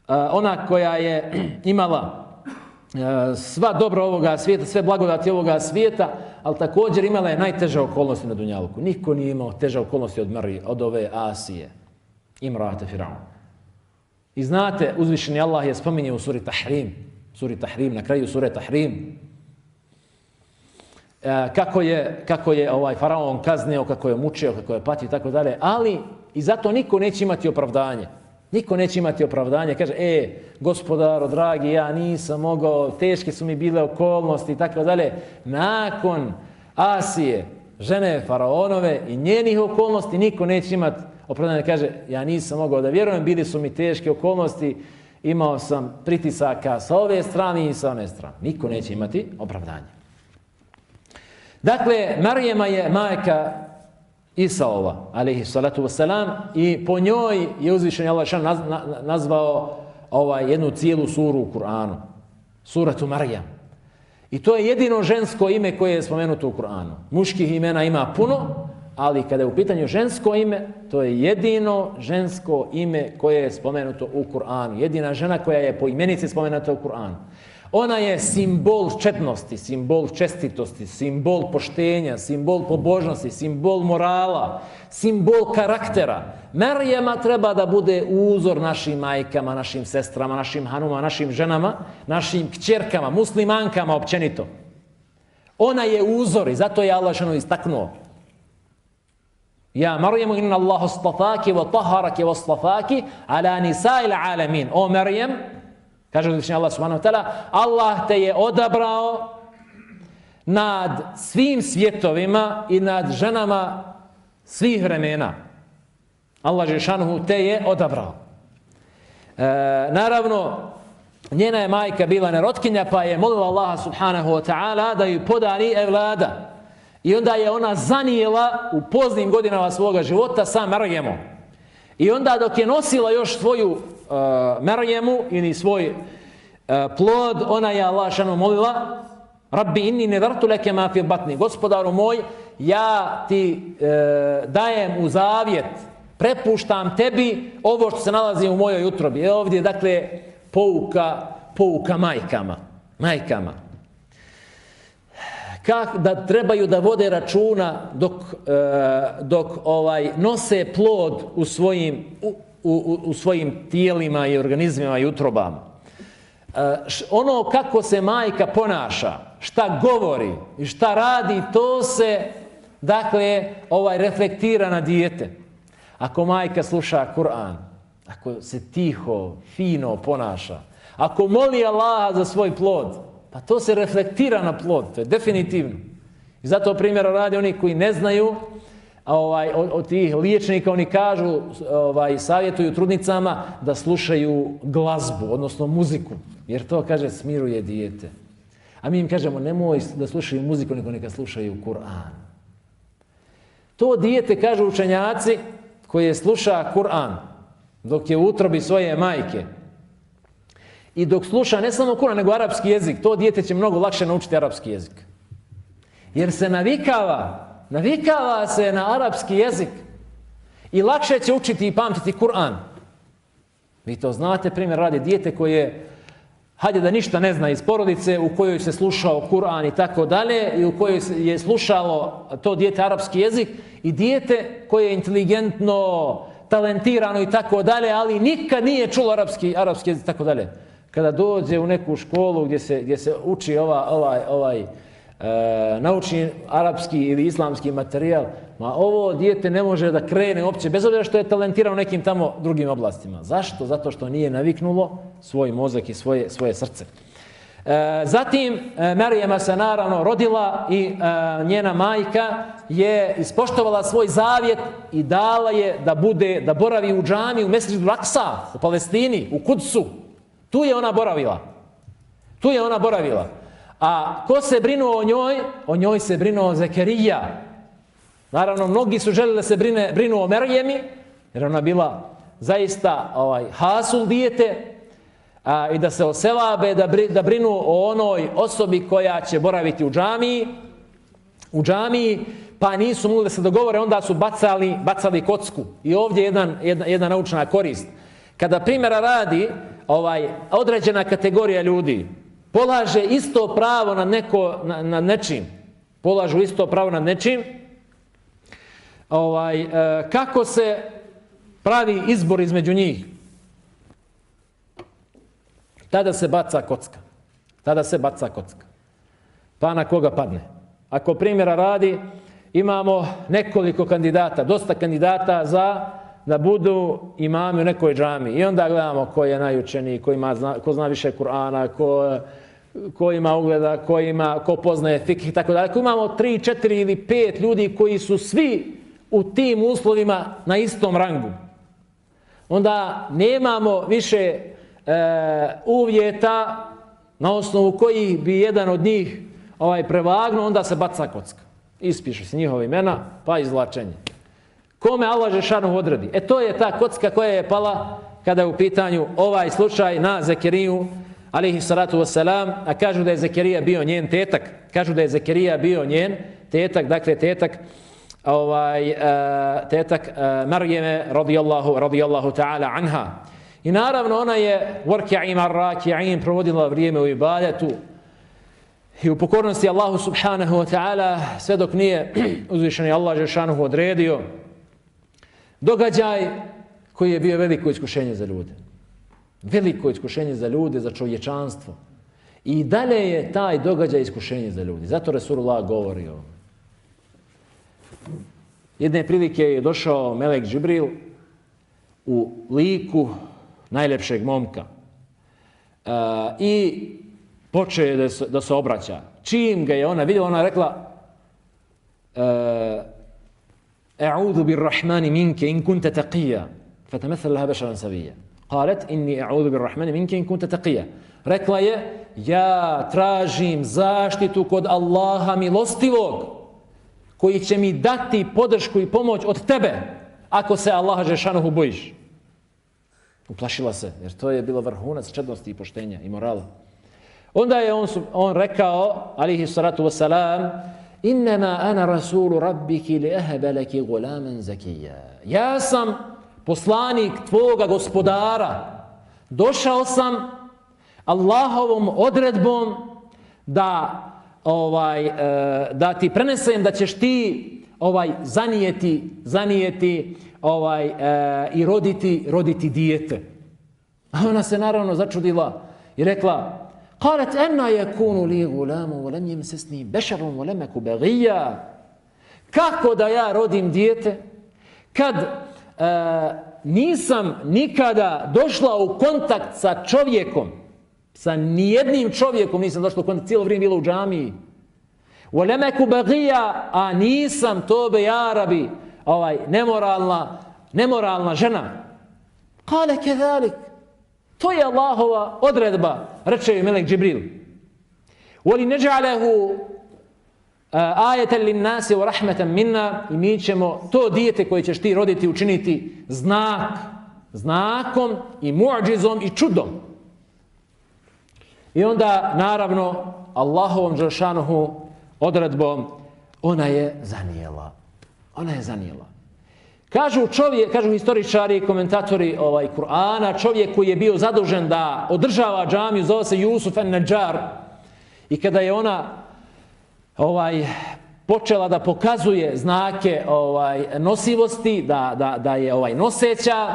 Ona koja je imala sva dobra ovoga svijeta, sve blagodati ovoga svijeta, ali također imala je najteže okolnosti na dunjaluku. Niko nije imao teže okolnosti od ove Asije, imrate Firaun. I znate, uzvišeni Allah je spominje u suri Tahrim, na kraju sure Tahrim. kako je faraon kaznio, kako je mučio, kako je patio i tako dalje, ali i zato niko neće imati opravdanje. Niko neće imati opravdanje, kaže, gospodaru dragi, ja nisam mogao, teške su mi bile okolnosti i tako dalje. Nakon Asije, žene faraonove i njenih okolnosti, niko neće imati opravdanje, kaže, ja nisam mogao da vjerujem, bili su mi teške okolnosti, imao sam pritisaka sa ove strane i sa one strane. Niko neće imati opravdanje. Dakle, Marijema je majka Isaova, alejhi salatu wassalam, i po njoj je uzvišeni Allah nazvao jednu cijelu suru u Kur'anu. Suratu Marijam. I to je jedino žensko ime koje je spomenuto u Kur'anu. Muških imena ima puno, ali kada je u pitanju žensko ime, to je jedino žensko ime koje je spomenuto u Kur'anu. Jedina žena koja je po imenici spomenuta u Kur'anu. Ona je simbol četnosti, simbol čestitosti, simbol poštenja, simbol pobožnosti, simbol morala, simbol karaktera. Marijema treba da bude uzor našim majkama, našim sestrama, našim hanuma, našim ženama, našim kćerkama, muslimankama općenito. Ona je uzor i zato je Allah ženu istaknuo. Ja Marijemu inna Allahu astafaki wa taharaki wa astafaki ala nisa'il alamin. O Marijem, kaže uzvišeni Allah subhanahu wa ta'ala, Allah te je odabrao nad svim svjetovima i nad ženama svih vremena. Allah Žešanuhu te je odabrao. Naravno, njena je majka bila nerotkinja, pa je molila Allaha subhanahu wa ta'ala da ju podari evlada. I onda je ona zanijela u poznim godinama svoga života sa Marijemom. I onda dok je nosila još svoju Marijemu ili svoj plod, ona je Allah šanu molila, Rabbi inni nedartu leke ma fi batni, gospodaru moj, ja ti dajem u zavjet, prepuštam tebi ovo što se nalazi u mojoj utrobi. Ovdje dakle pouka majkama. Da trebaju da vode računa dok nose plod u svojim tijelima i organizmima i utrobama. Ono kako se majka ponaša, šta govori i šta radi, to se dakle reflektira na dijete. Ako majka sluša Kur'an, ako se tiho, fino ponaša, ako moli Allaha za svoj plod, pa to se reflektira na plod, to je definitivno. I zato primjera radi oni koji ne znaju od tih liječnika, oni kažu, savjetuju trudnicama da slušaju glazbu, odnosno muziku, jer to, kaže, smiruje dijete. A mi im kažemo, nemoj da slušaju muziku, nego neka slušaju Kur'an. To dijete, kažu učenjaci, koje sluša Kur'an dok je u utrobi svoje majke, i dok sluša ne samo Kur'an, nego arapski jezik, to dijete će mnogo lakše naučiti arapski jezik. Jer se navikava se na arapski jezik i lakše će učiti i pamtiti Kur'an. Vi to znate, primjer radi dijete koje, hajde da ništa ne zna iz porodice, u kojoj se slušao Kur'an i tako dalje, i u kojoj je slušalo to dijete arapski jezik, i dijete koje je inteligentno, talentirano i tako dalje, ali nikad nije čulo arapski jezik i tako dalje. Kada dođe u neku školu gdje se uči naučni arapski ili islamski materijal, ovo dijete ne može da krene uopće, bez obzira što je talentirano nekim tamo drugim oblastima. Zašto? Zato što nije naviknulo svoj mozak i svoje srce. Zatim, Marijema se naravno rodila i njena majka je ispoštovala svoj zavjet i dala je da boravi u džami u Mesdžidu Al-Aksa, u Palestini, u Kudsu. Tu je ona boravila. A ko se brinuo o njoj? O njoj se brinuo Zekerija. Naravno, mnogi su želeli da se brinu o Marijemi, jer ona bila zaista hasul dijete, i da se oselabe, da brinu o onoj osobi koja će boraviti u džamiji, pa nisu mogli da se dogovore, onda su bacali kocku. I ovdje je jedna naučna korist. Kada primjera radi, određena kategorija ljudi polaže isto pravo nad nečim, polažu isto pravo nad nečim, kako se pravi izbor između njih? Tada se baca kocka. Pa na koga padne? Ako primjera radi, imamo nekoliko kandidata, dosta kandidata da budu imami u nekoj džami. I onda gledamo ko je najučeniji, ko zna više Kur'ana, ko ima ugleda, ko poznaje fikh i tako dalje. Ako imamo 3, 4 ili 5 ljudi koji su svi u tim uslovima na istom rangu, onda nemamo više uvjeta na osnovu kojih bi jedan od njih prevagnuo, onda se baca kocka. Ispišu se njihova imena, pa izvlačenje. Kome Allah dželešanu odredi? To je ta kocka koja je pala kada je u pitanju ovaj slučaj na Zekeriju, alejhi salatu vesselam, a kažu da je Zekerija bio njen tetak. Kažu da je Zekerija bio njen tetak, dakle tetak Marijeme radijallahu ta'ala anha. I naravno ona je warki'im ar-raki'in provodila vrijeme u ibadetu i u pokornosti Allahu subhanahu wa ta'ala sve dok nije uzvišeni Allah dželešanu odredio događaj koji je bio veliko iskušenje za ljude. Veliko iskušenje za ljude, za čovječanstvo. I dalje je taj događaj iskušenje za ljude. Zato Resulullah govori o ovome. Jedne prilike je došao melek Džibril u liku najljepšeg momka i počeo je da se obraća. Čim ga je ona vidjela, ona je rekla A'udhu birrahmani minke in kunta taqija fatamathal laha basharan savija. Qalet inni a'udhu birrahmani minke in kunta taqija. Rekla je, ja tražim zaštitu kod Allaha milostivog koji će mi dati podršku i pomoć od tebe ako se Allaha dželešanu bojiš. Uplašila se, jer to je bilo vrhunac čednosti i poštenja i morala. Onda je on rekao, alejhi salatu vesselam, innama ana rasulu rabbiki li ahaba laki gulaman zakija. Ja sam poslanik tvoga gospodara. Došao sam Allahovom odredbom da ti prenesem da ćeš ti zanijeti i roditi dijete. A ona se naravno začudila i rekla قالت أن يكون لي غلام ولم يمسسني بشر ولم أك بغيا. Kako da ja rodim dijete kad nisam nikada došla u kontakt sa čovjekom, sa nijednim čovjekom nisam došla u kontakt, cijelo vrijeme bila u džamiji. وَلَمْ أَكُ بَغِيَا, a nisam tobe ja rabi, nemoralna žena. قَالَ كَذَلِكَ, to je Allahova odredba, reče joj melek Džibril. وَلِنَجْعَلَهُ آيَةً لِلنَّاسِ وَرَحْمَةً مِنَّا, i mi ćemo to dijete koje ćeš ti roditi učiniti znakom i muadžizom i čudom. I onda, naravno, Allahovom dželešanohu odredbom ona je zanijela. Kažu historičari i komentatori Kur'ana, čovjek koji je bio zadužen da održava džamiju, zove se Jusuf an-Nadjar. I kada je ona počela da pokazuje znake nosivosti, da je noseća,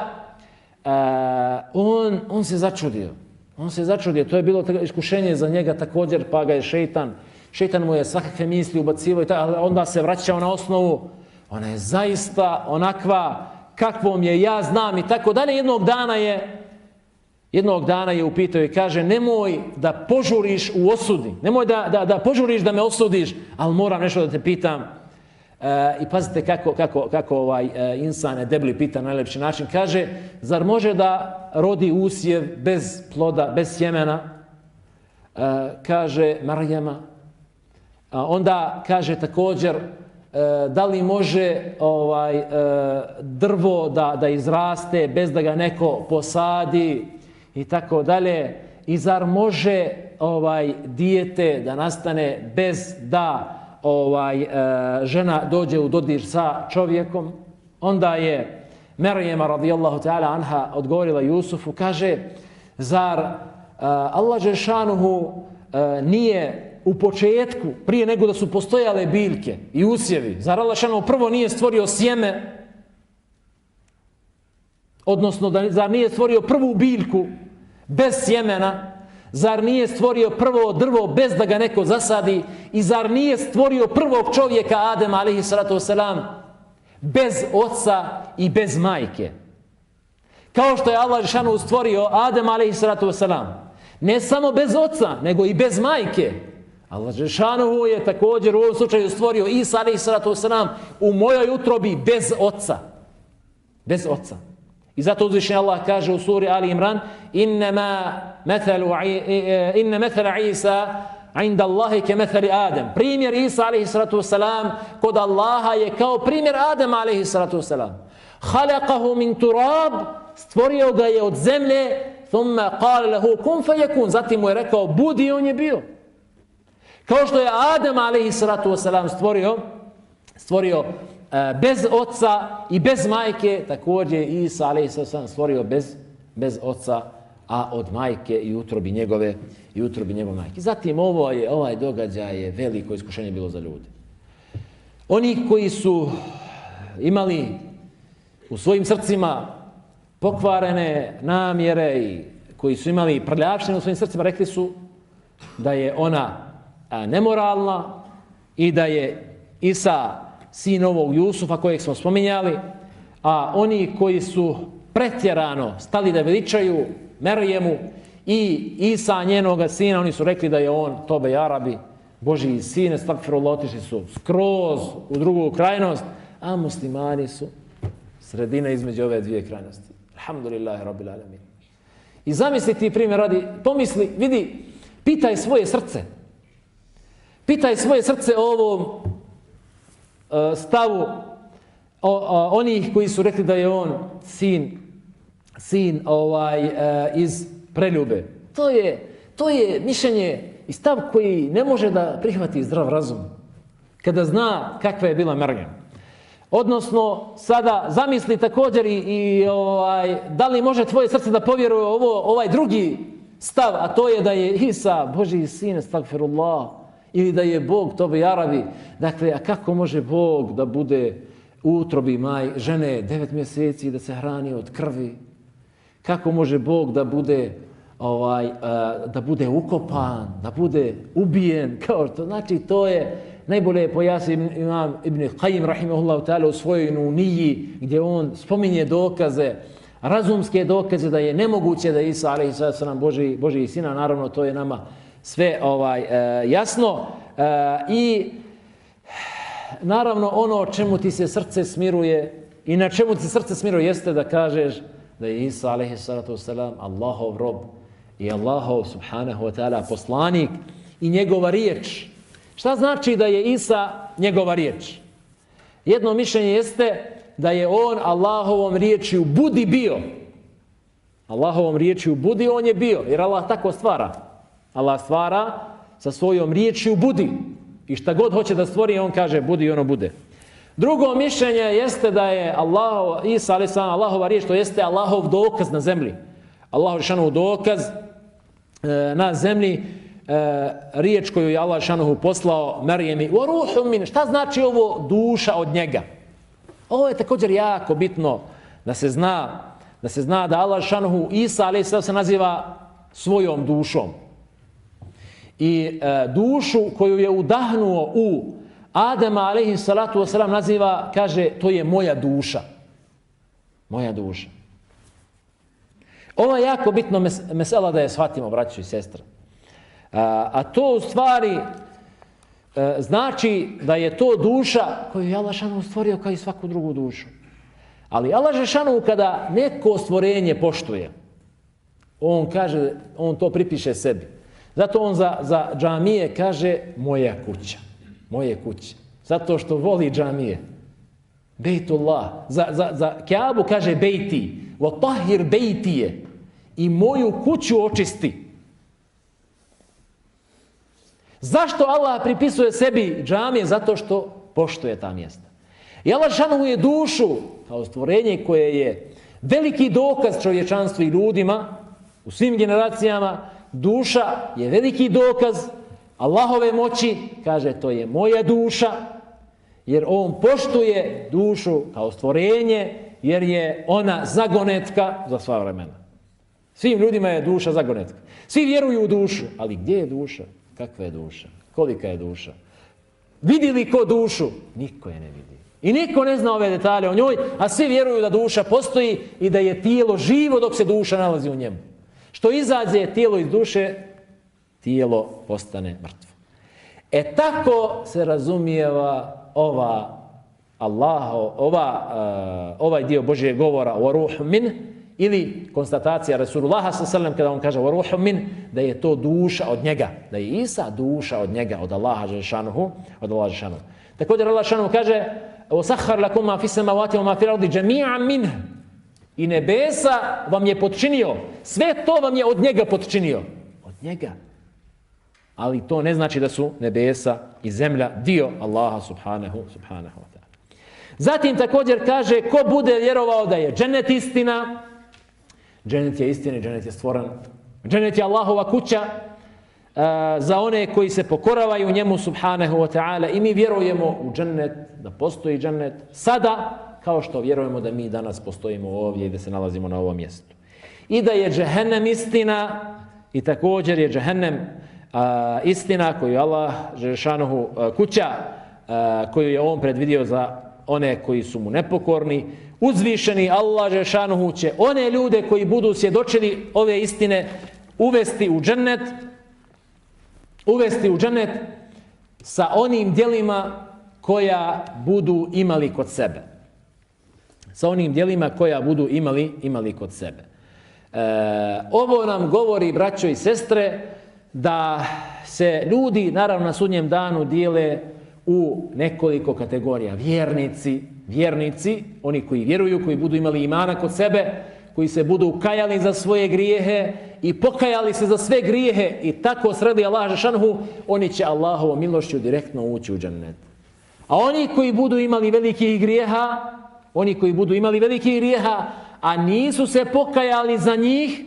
on se začudio. To je bilo iskušenje za njega također, pa ga je šeitan mu je svakakve misli ubacivao, ali onda se vraćao na osnovu. Ona je zaista onakva kakvom je ja znam i tako dalje. Jednog dana je upitao i kaže, nemoj da požuriš u osudi, nemoj da požuriš da me osudiš, ali moram nešto da te pitam. I pazite kako insan debli pita na najlepši način. Kaže, zar može da rodi usjev bez ploda, bez sjemena? Kaže Marijema. Onda kaže također, da li može drvo da izraste bez da ga neko posadi i tako dalje. I zar može dijete da nastane bez da žena dođe u dodir sa čovjekom? Onda je Marijema radijallahu ta'ala anha odgovorila Jusufu, kaže, zar Allah dželešanohu nije u početku, prije nego da su postojale biljke i usjevi, zar Allah dželešanohu prvo nije stvorio sjeme, odnosno zar nije stvorio prvu biljku bez sjemena, Zar nije stvorio prvo drvo bez da ga neko zasadi? I zar nije stvorio prvog čovjeka, Adem alejhi salatu vesselam, bez oca i bez majke? Kao što je Allah dželešanu stvorio Adem alejhi salatu vesselam, ne samo bez oca, nego i bez majke. Allah dželešanu je također u ovom slučaju stvorio Isa alejhi salatu vesselam u mojoj utrobi bez oca. Bez oca. I zato uzvišeni Allah kaže u suri Ali Imran: Inna methala Isa inda Allahi ke methali Adem. Primjer Isa alejhi salatu vesselam kod Allaha je kao primjer Adem alejhi salatu vesselam. Khalaqahu min turab, stvorio ga je od zemlje, thumma qala lahu kun fayakun, zatim mu je rekao budi, on je bio. Kao što je Adem alejhi salatu vesselam stvorio bez oca i bez majke, također je Isa alejhi salatu vesselam stvorio bez oca, a od majke i utrobi njegove majke. Zatim ovaj događaj je veliko iskušenje bilo za ljude. Oni koji su imali u svojim srcima pokvarene namjere i koji su imali prljavštine u svojim srcima, rekli su da je ona nemoralna i da je Isa sin ovog Jusufa kojeg smo spominjali, a oni koji su pretjerano stali da veličaju Merijemu i Isa njenoga sina, oni su rekli da je on tobe i Arabi, Božji sin, stakfirullah, otišli su skroz u drugu krajnost, a muslimani su sredina između ove dvije krajnosti. Alhamdulillahi rabbil alamin. I zamisli ti primjer radi, pomisli, vidi, pitaj svoje srce. Pitaj svoje srce o ovom stavu onih koji su rekli da je on sin iz preljube. To je mišljenje i stav koji ne može da prihvati zdrav razum kada zna kakva je bila Merjem. Odnosno, sada zamisli također da li može tvoje srce da povjeruje ovaj drugi stav, a to je da je Isa Božji sin, astagfirullah, ili da je Bog tobe i Arabi. Dakle, a kako može Bog da bude u utrobi žene 9 mjeseci, da se hrani od krvi? Kako može Bog da bude ukopan, da bude ubijen? Kao što, znači, to je najbolje pojasnio imam Ibn Qayyim rahimahullahu ta'ala u svojoj Nuniji, gdje on spominje dokaze, razumske dokaze da je nemoguće da je Isa alejhi salatu Božji sina. Naravno, to je nama sve jasno. I naravno, ono čemu ti se srce smiruje i na čemu ti se srce smiruje jeste da kažeš da je Isa alejhi salatu vesselam Allahov rob i Allahov subhanahu wa ta'ala poslanik i njegova riječ. Šta znači da je Isa njegova riječ? Jedno mišljenje jeste da je on Allahovom riječju budi bio. Allahovom riječju budi, on je bio, jer Allah tako stvara. Allah stvara sa svojom riječju budi. I šta god hoće da stvori, on kaže budi i ono bude. Drugo mišljenje jeste da je Isa alejhi selam Allahova riječ, to jeste Allahov dokaz na zemlji. Allahov dželešanu dokaz na zemlji, riječ koju je Allah dželešanu poslao Merijemi. Wa ruhun min, šta znači ovo duša od njega? Ovo je također jako bitno da se zna da Allah dželešanu Isa alejhi selam se naziva svojom dušom. I dušu koju je udahnuo u Adema alejhi salatu vesselam naziva, kaže, to je moja duša. Moja duša. Ovo je jako bitno mesela da je shvatimo, braćo i sestre. A to u stvari znači da je to duša koju je Allah dželešanu stvorio kao i svaku drugu dušu. Ali Allah dželešanu kada neko stvorenje poštuje, on kaže, on to pripiše sebi. Zato on za džamije kaže moja kuća. Moje kuće. Zato što voli džamije. Bejtullah. Za Kaabu kaže bejti. Wa tahhir bejtije. I moju kuću očisti. Zašto Allah pripisuje sebi džamije? Zato što poštuje ta mjesta. I Allah dželešanu je dušu kao stvorenje koje je veliki dokaz čovječanstvu i ljudima u svim generacijama. Duša je veliki dokaz Allahove moći, kaže to je moja duša, jer on poštuje dušu kao stvorenje, jer je ona zagonetka za sva vremena. Svim ljudima je duša zagonetka. Svi vjeruju u dušu, ali gdje je duša? Kakva je duša? Kolika je duša? Vidi li ko dušu? Niko je ne vidi. I niko ne zna ove detalje o njoj, a svi vjeruju da duša postoji i da je tijelo živo dok se duša nalazi u njemu. Što izađe tijelo iz duše, tijelo postane mrtvo. Tako se razumijeva ovaj dio Božjeg govora o ruhu min, ili konstatacija Rasulullaha sallam kada on kaže o ruhu min, da je to duša od njega, da je Isa duša od njega, od Allaha dželešanuhu, Također Allah dželešanuhu kaže وَسَخَّرْ لَكُمْ مَا فِي السَّمَاوَاتِ وَمَا فِي الْأَرْضِ جَمِيعًا مِنْهُ, i nebesa vam je potčinio, sve to vam je od njega potčinio, od njega. Ali to ne znači da su nebesa i zemlja dio Allaha subhanahu wa ta'ala. Zatim također kaže, ko bude vjerovao da je džennet istina, džennet je istina, džennet je stvoren, džennet je Allahova kuća za one koji se pokoravaju njemu subhanahu wa ta'ala, i mi vjerujemo u džennet, da postoji džennet sada, kao što vjerujemo da mi danas postojimo ovdje i da se nalazimo na ovom mjestu. I da je džehennem istina, i također je džehennem istina koju Allah dželešanuhu, kuća koju je on predvidio za one koji su mu nepokorni. Uzvišeni Allah dželešanuhu će one ljude koji budu svjedočili ove istine uvesti u džennet sa onim djelima koja budu imali kod sebe. Sa onim djelima koja budu imali kod sebe. Ovo nam govori, braćo i sestre, da se ljudi, naravno, na sudnjem danu dijele u nekoliko kategorija. Vjernici, oni koji vjeruju, koji budu imali imana kod sebe, koji se budu kajali za svoje grijehe i pokajali se za sve grijehe i tako sredi Allah dželešanuhu, oni će Allahovom milošću direktno ući u džennet. A oni koji budu imali velikih grijeha, a nisu se pokajali za njih,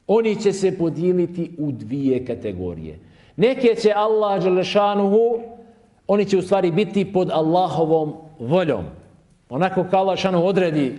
oni će se podijeliti u dvije kategorije. Neke će Allah dželešanuhu, oni će u stvari biti pod Allahovom voljom. Onako kao Allah dželešanuhu odredi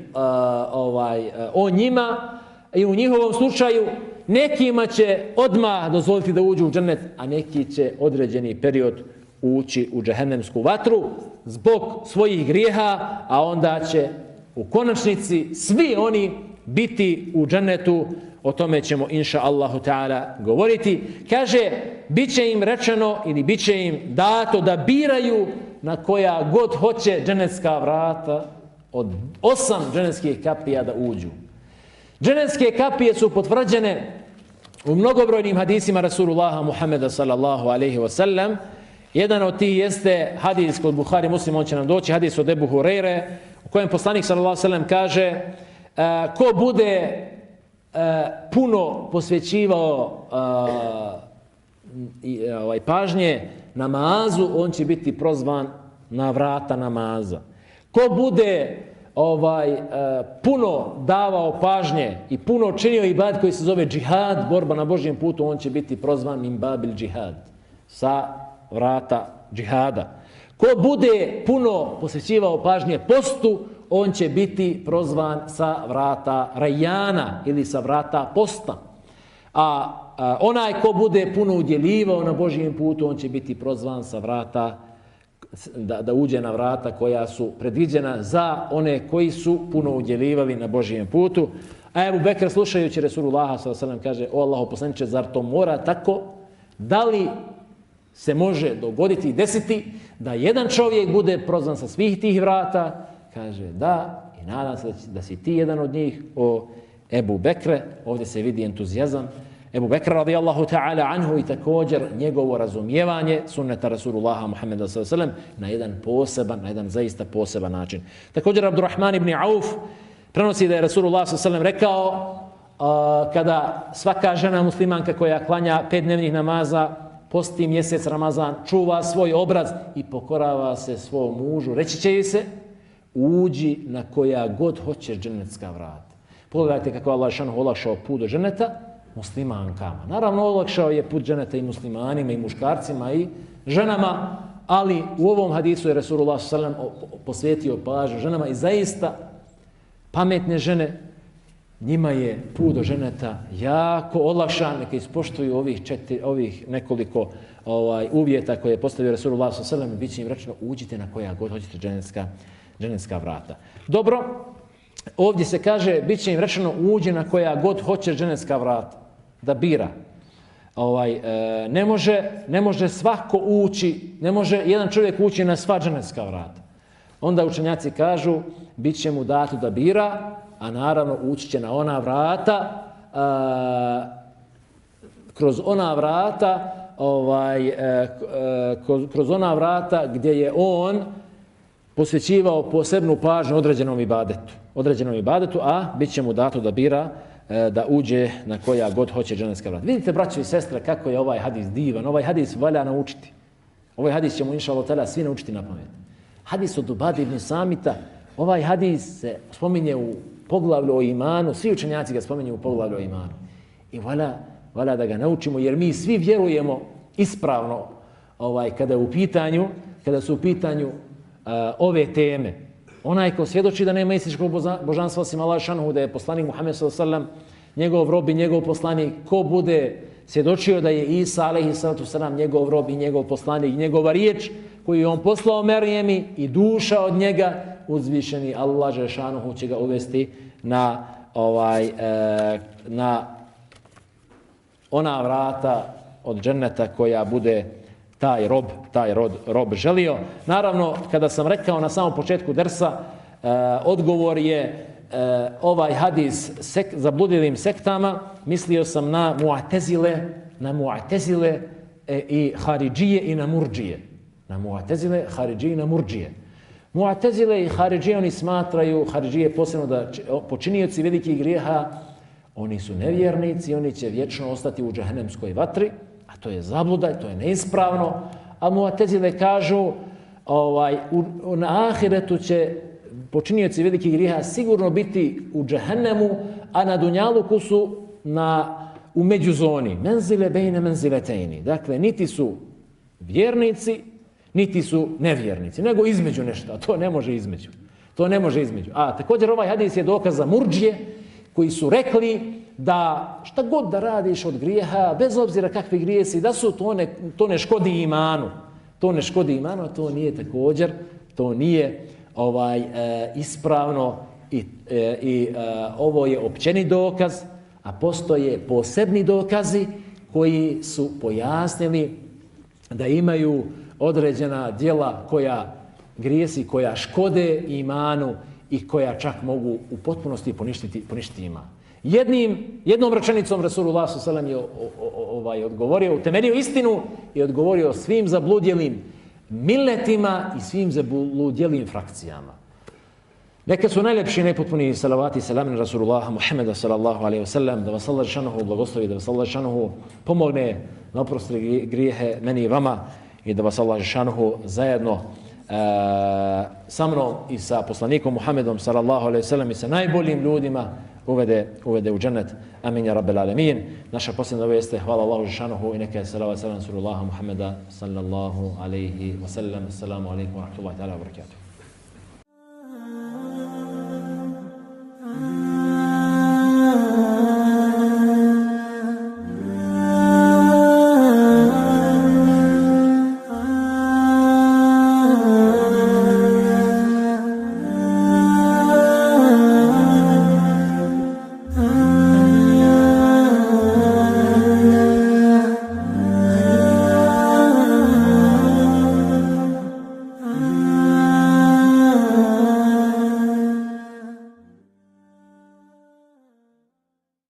o njima, i u njihovom slučaju nekima će odmah dozvoliti da uđu u džennet, a neki će određeni period ući u džehennemsku vatru zbog svojih grijeha, a onda će u konačnici svi oni biti u džennetu. O tome ćemo inša Allahu ta'ala govoriti. Kaže, bit će im rečeno ili bit će im dato da biraju na koja god hoće džennetska vrata od 8 džennetskih kapija da uđu. Džennetske kapije su potvrđene u mnogobrojnim hadisima Rasulullaha Muhammeda sallallahu alaihi wa sallam. Jedan od tih jeste hadis kod Buhari Muslim, on će nam doći, hadis od Ebu Hureyre, u kojem poslanik sallallahu alaihi wa sallam kaže, ko bude puno posvećivao pažnje namazu, on će biti prozvan na vrata namaza. Ko bude puno davao pažnje i puno činio ibad koji se zove džihad, borba na Božjem putu, on će biti prozvan min babil džihad, sa vrata džihada. Ko bude puno posvećivao pažnje postu, on će biti prozvan sa vrata rajana ili sa vrata posta. A onaj ko bude puno udjeljivao na Božjem putu, on će biti prozvan sa vrata, da uđe na vrata koja su predviđena za one koji su puno udjeljivali na Božjem putu. A Ebu Bekr, slušajući Resulullaha sallallahu alejhi ve sellem, kaže, o Allaho poslaniče, zar to mora tako? Da li se može dogoditi i desiti da jedan čovjek bude prozvan sa svih tih vrata? Kaže, da, i nadam se da si ti jedan od njih, o Ebu Bekre. Ovdje se vidi entuzijazam Ebu Bekra radijallahu ta'ala anhu i također njegovo razumijevanje sunneta Rasulullaha Muhammeda sallallahu alejhi ve sellem na jedan poseban, na jedan zaista poseban način. Također Abdurrahman ibn Auf prenosi da je Rasulullah sallallahu alejhi ve sellem rekao, kada svaka žena muslimanka koja klanja 5 dnevnih namaza, posti mjesec Ramazan, čuva svoj obraz i pokorava se svom mužu, reći će joj se, uđi na koja god hoćeš džennetska vrata. Pogledajte kako Allah šanuhu olakšao put do dženneta muslimankama. Naravno, olakšao je put dženneta i muslimanima, i muškarcima, i ženama, ali u ovom hadisu je Rasulullah sallallahu alejhi ve sellem posvetio pažnju ženama i zaista pametne žene, njima je put do dženeta jako olakšan, neka ispoštuju ovih nekoliko uvjeta koje je postavio Rasulullah sallallahu alejhi ve sellem, bit će im rečeno uđite na koja god hoćete dženetska vrata. Dobro, ovdje se kaže bit će im rečeno uđi na koja god hoćeš dženetska vrata, da bira. Ne može svako ući, ne može jedan čovjek ući na sva dženetska vrata. Onda učenjaci kažu bit će mu dato da bira, a naravno ući će na ona vrata, kroz ona vrata gdje je on posvećivao posebnu pažnju određenom ibadetu, a bit će mu dato da bira da uđe na koja god hoće dženetska vrata. Vidite, braćo i sestre, kako je ovaj hadis divan. Ovaj hadis valja naučiti. Ovaj hadis ćemo, inša Allah, svi naučiti na pamet. Hadis od Ubade ibn Samita, ovaj hadis se spominje u poglavlju o imanu, svi učenjaci ga spominju u poglavlju o imanu. I valja da ga naučimo, jer mi svi vjerujemo ispravno kada su u pitanju ove teme. Onaj ko svjedoči da nema istinskog božanstva osim Allaha šanuhu, da je poslanik Muhammed sallallahu alejhi ve sellem njegov rob i njegov poslanik, ko bude svjedočio da je Isa alejhi salatu selam njegov rob i njegov poslanik, njegova riječ koju je on poslao Merijemi i duša od njega, uzvišeni Allah dželešanuhu će ga uvesti na ona vrata od dženneta koja bude taj rob želio. Naravno, kada sam rekao na samom početku dersa, odgovor je ovaj hadis zabludilim sektama, mislio sam na Mu'tezile i Haridžije i na Murdžije. Na Mu'tezile, Haridžije i na Murdžije. Mu'tezile i Haridžije oni smatraju, Haridžije posebno da počinioci velikih grijeha, oni su nevjernici, oni će vječno ostati u džehennemskoj vatri, a to je zabluda, to je neispravno. A Mu'tezile kažu na ahiretu će počinioci velikih grijeha sigurno biti u džehennemu, a na dunjaluku su u međuzoni. Menzile bejne menziletejni. Dakle, niti su vjernici, niti su nevjernici, nego između nešto, a to ne može između. A također ovaj hadis je dokaz za Murdžije, koji su rekli da šta god da radiš od grijeha, bez obzira kakvi grijesi, da su to ne škodi imanu. To ne škodi imanu, a to nije također, to nije ispravno i ovo je općeni dokaz, a postoje posebni dokazi koji su pojasnili da imaju određena djela grijesi koja škode imanu i koja čak mogu u potpunosti poništiti iman. Jednom rečenicom Rasulullah sallallahu alejhi ve sellem je odgovorio, utemeljio istinu i odgovorio svim zabludjelim miletima i svim zabludjelim frakcijama. Neka su najljepši i najpotpuniji salavati i salami na Rasulullaha Muhammeda sallallahu alejhi ve sellem, da vas Allah šanuhu blagoslovi, da vas Allah šanuhu pomogne na oprosti grijehe meni i vama i da vas Allah šanuhu zajedno sa mnom i sa poslanikom Muhammedom sallallahu alejhi ve sellem i sa najboljim ljudima uvede u džennet. Amin ja rabbel alemin. Naša posljedna vijest, hvala Allahu šanuhu i neka je salavat salam Rasulullaha Muhammeda sallallahu alejhi ve sellem. Assalamu alaikum wa rahmatullahi ta'ala wa barakatuh.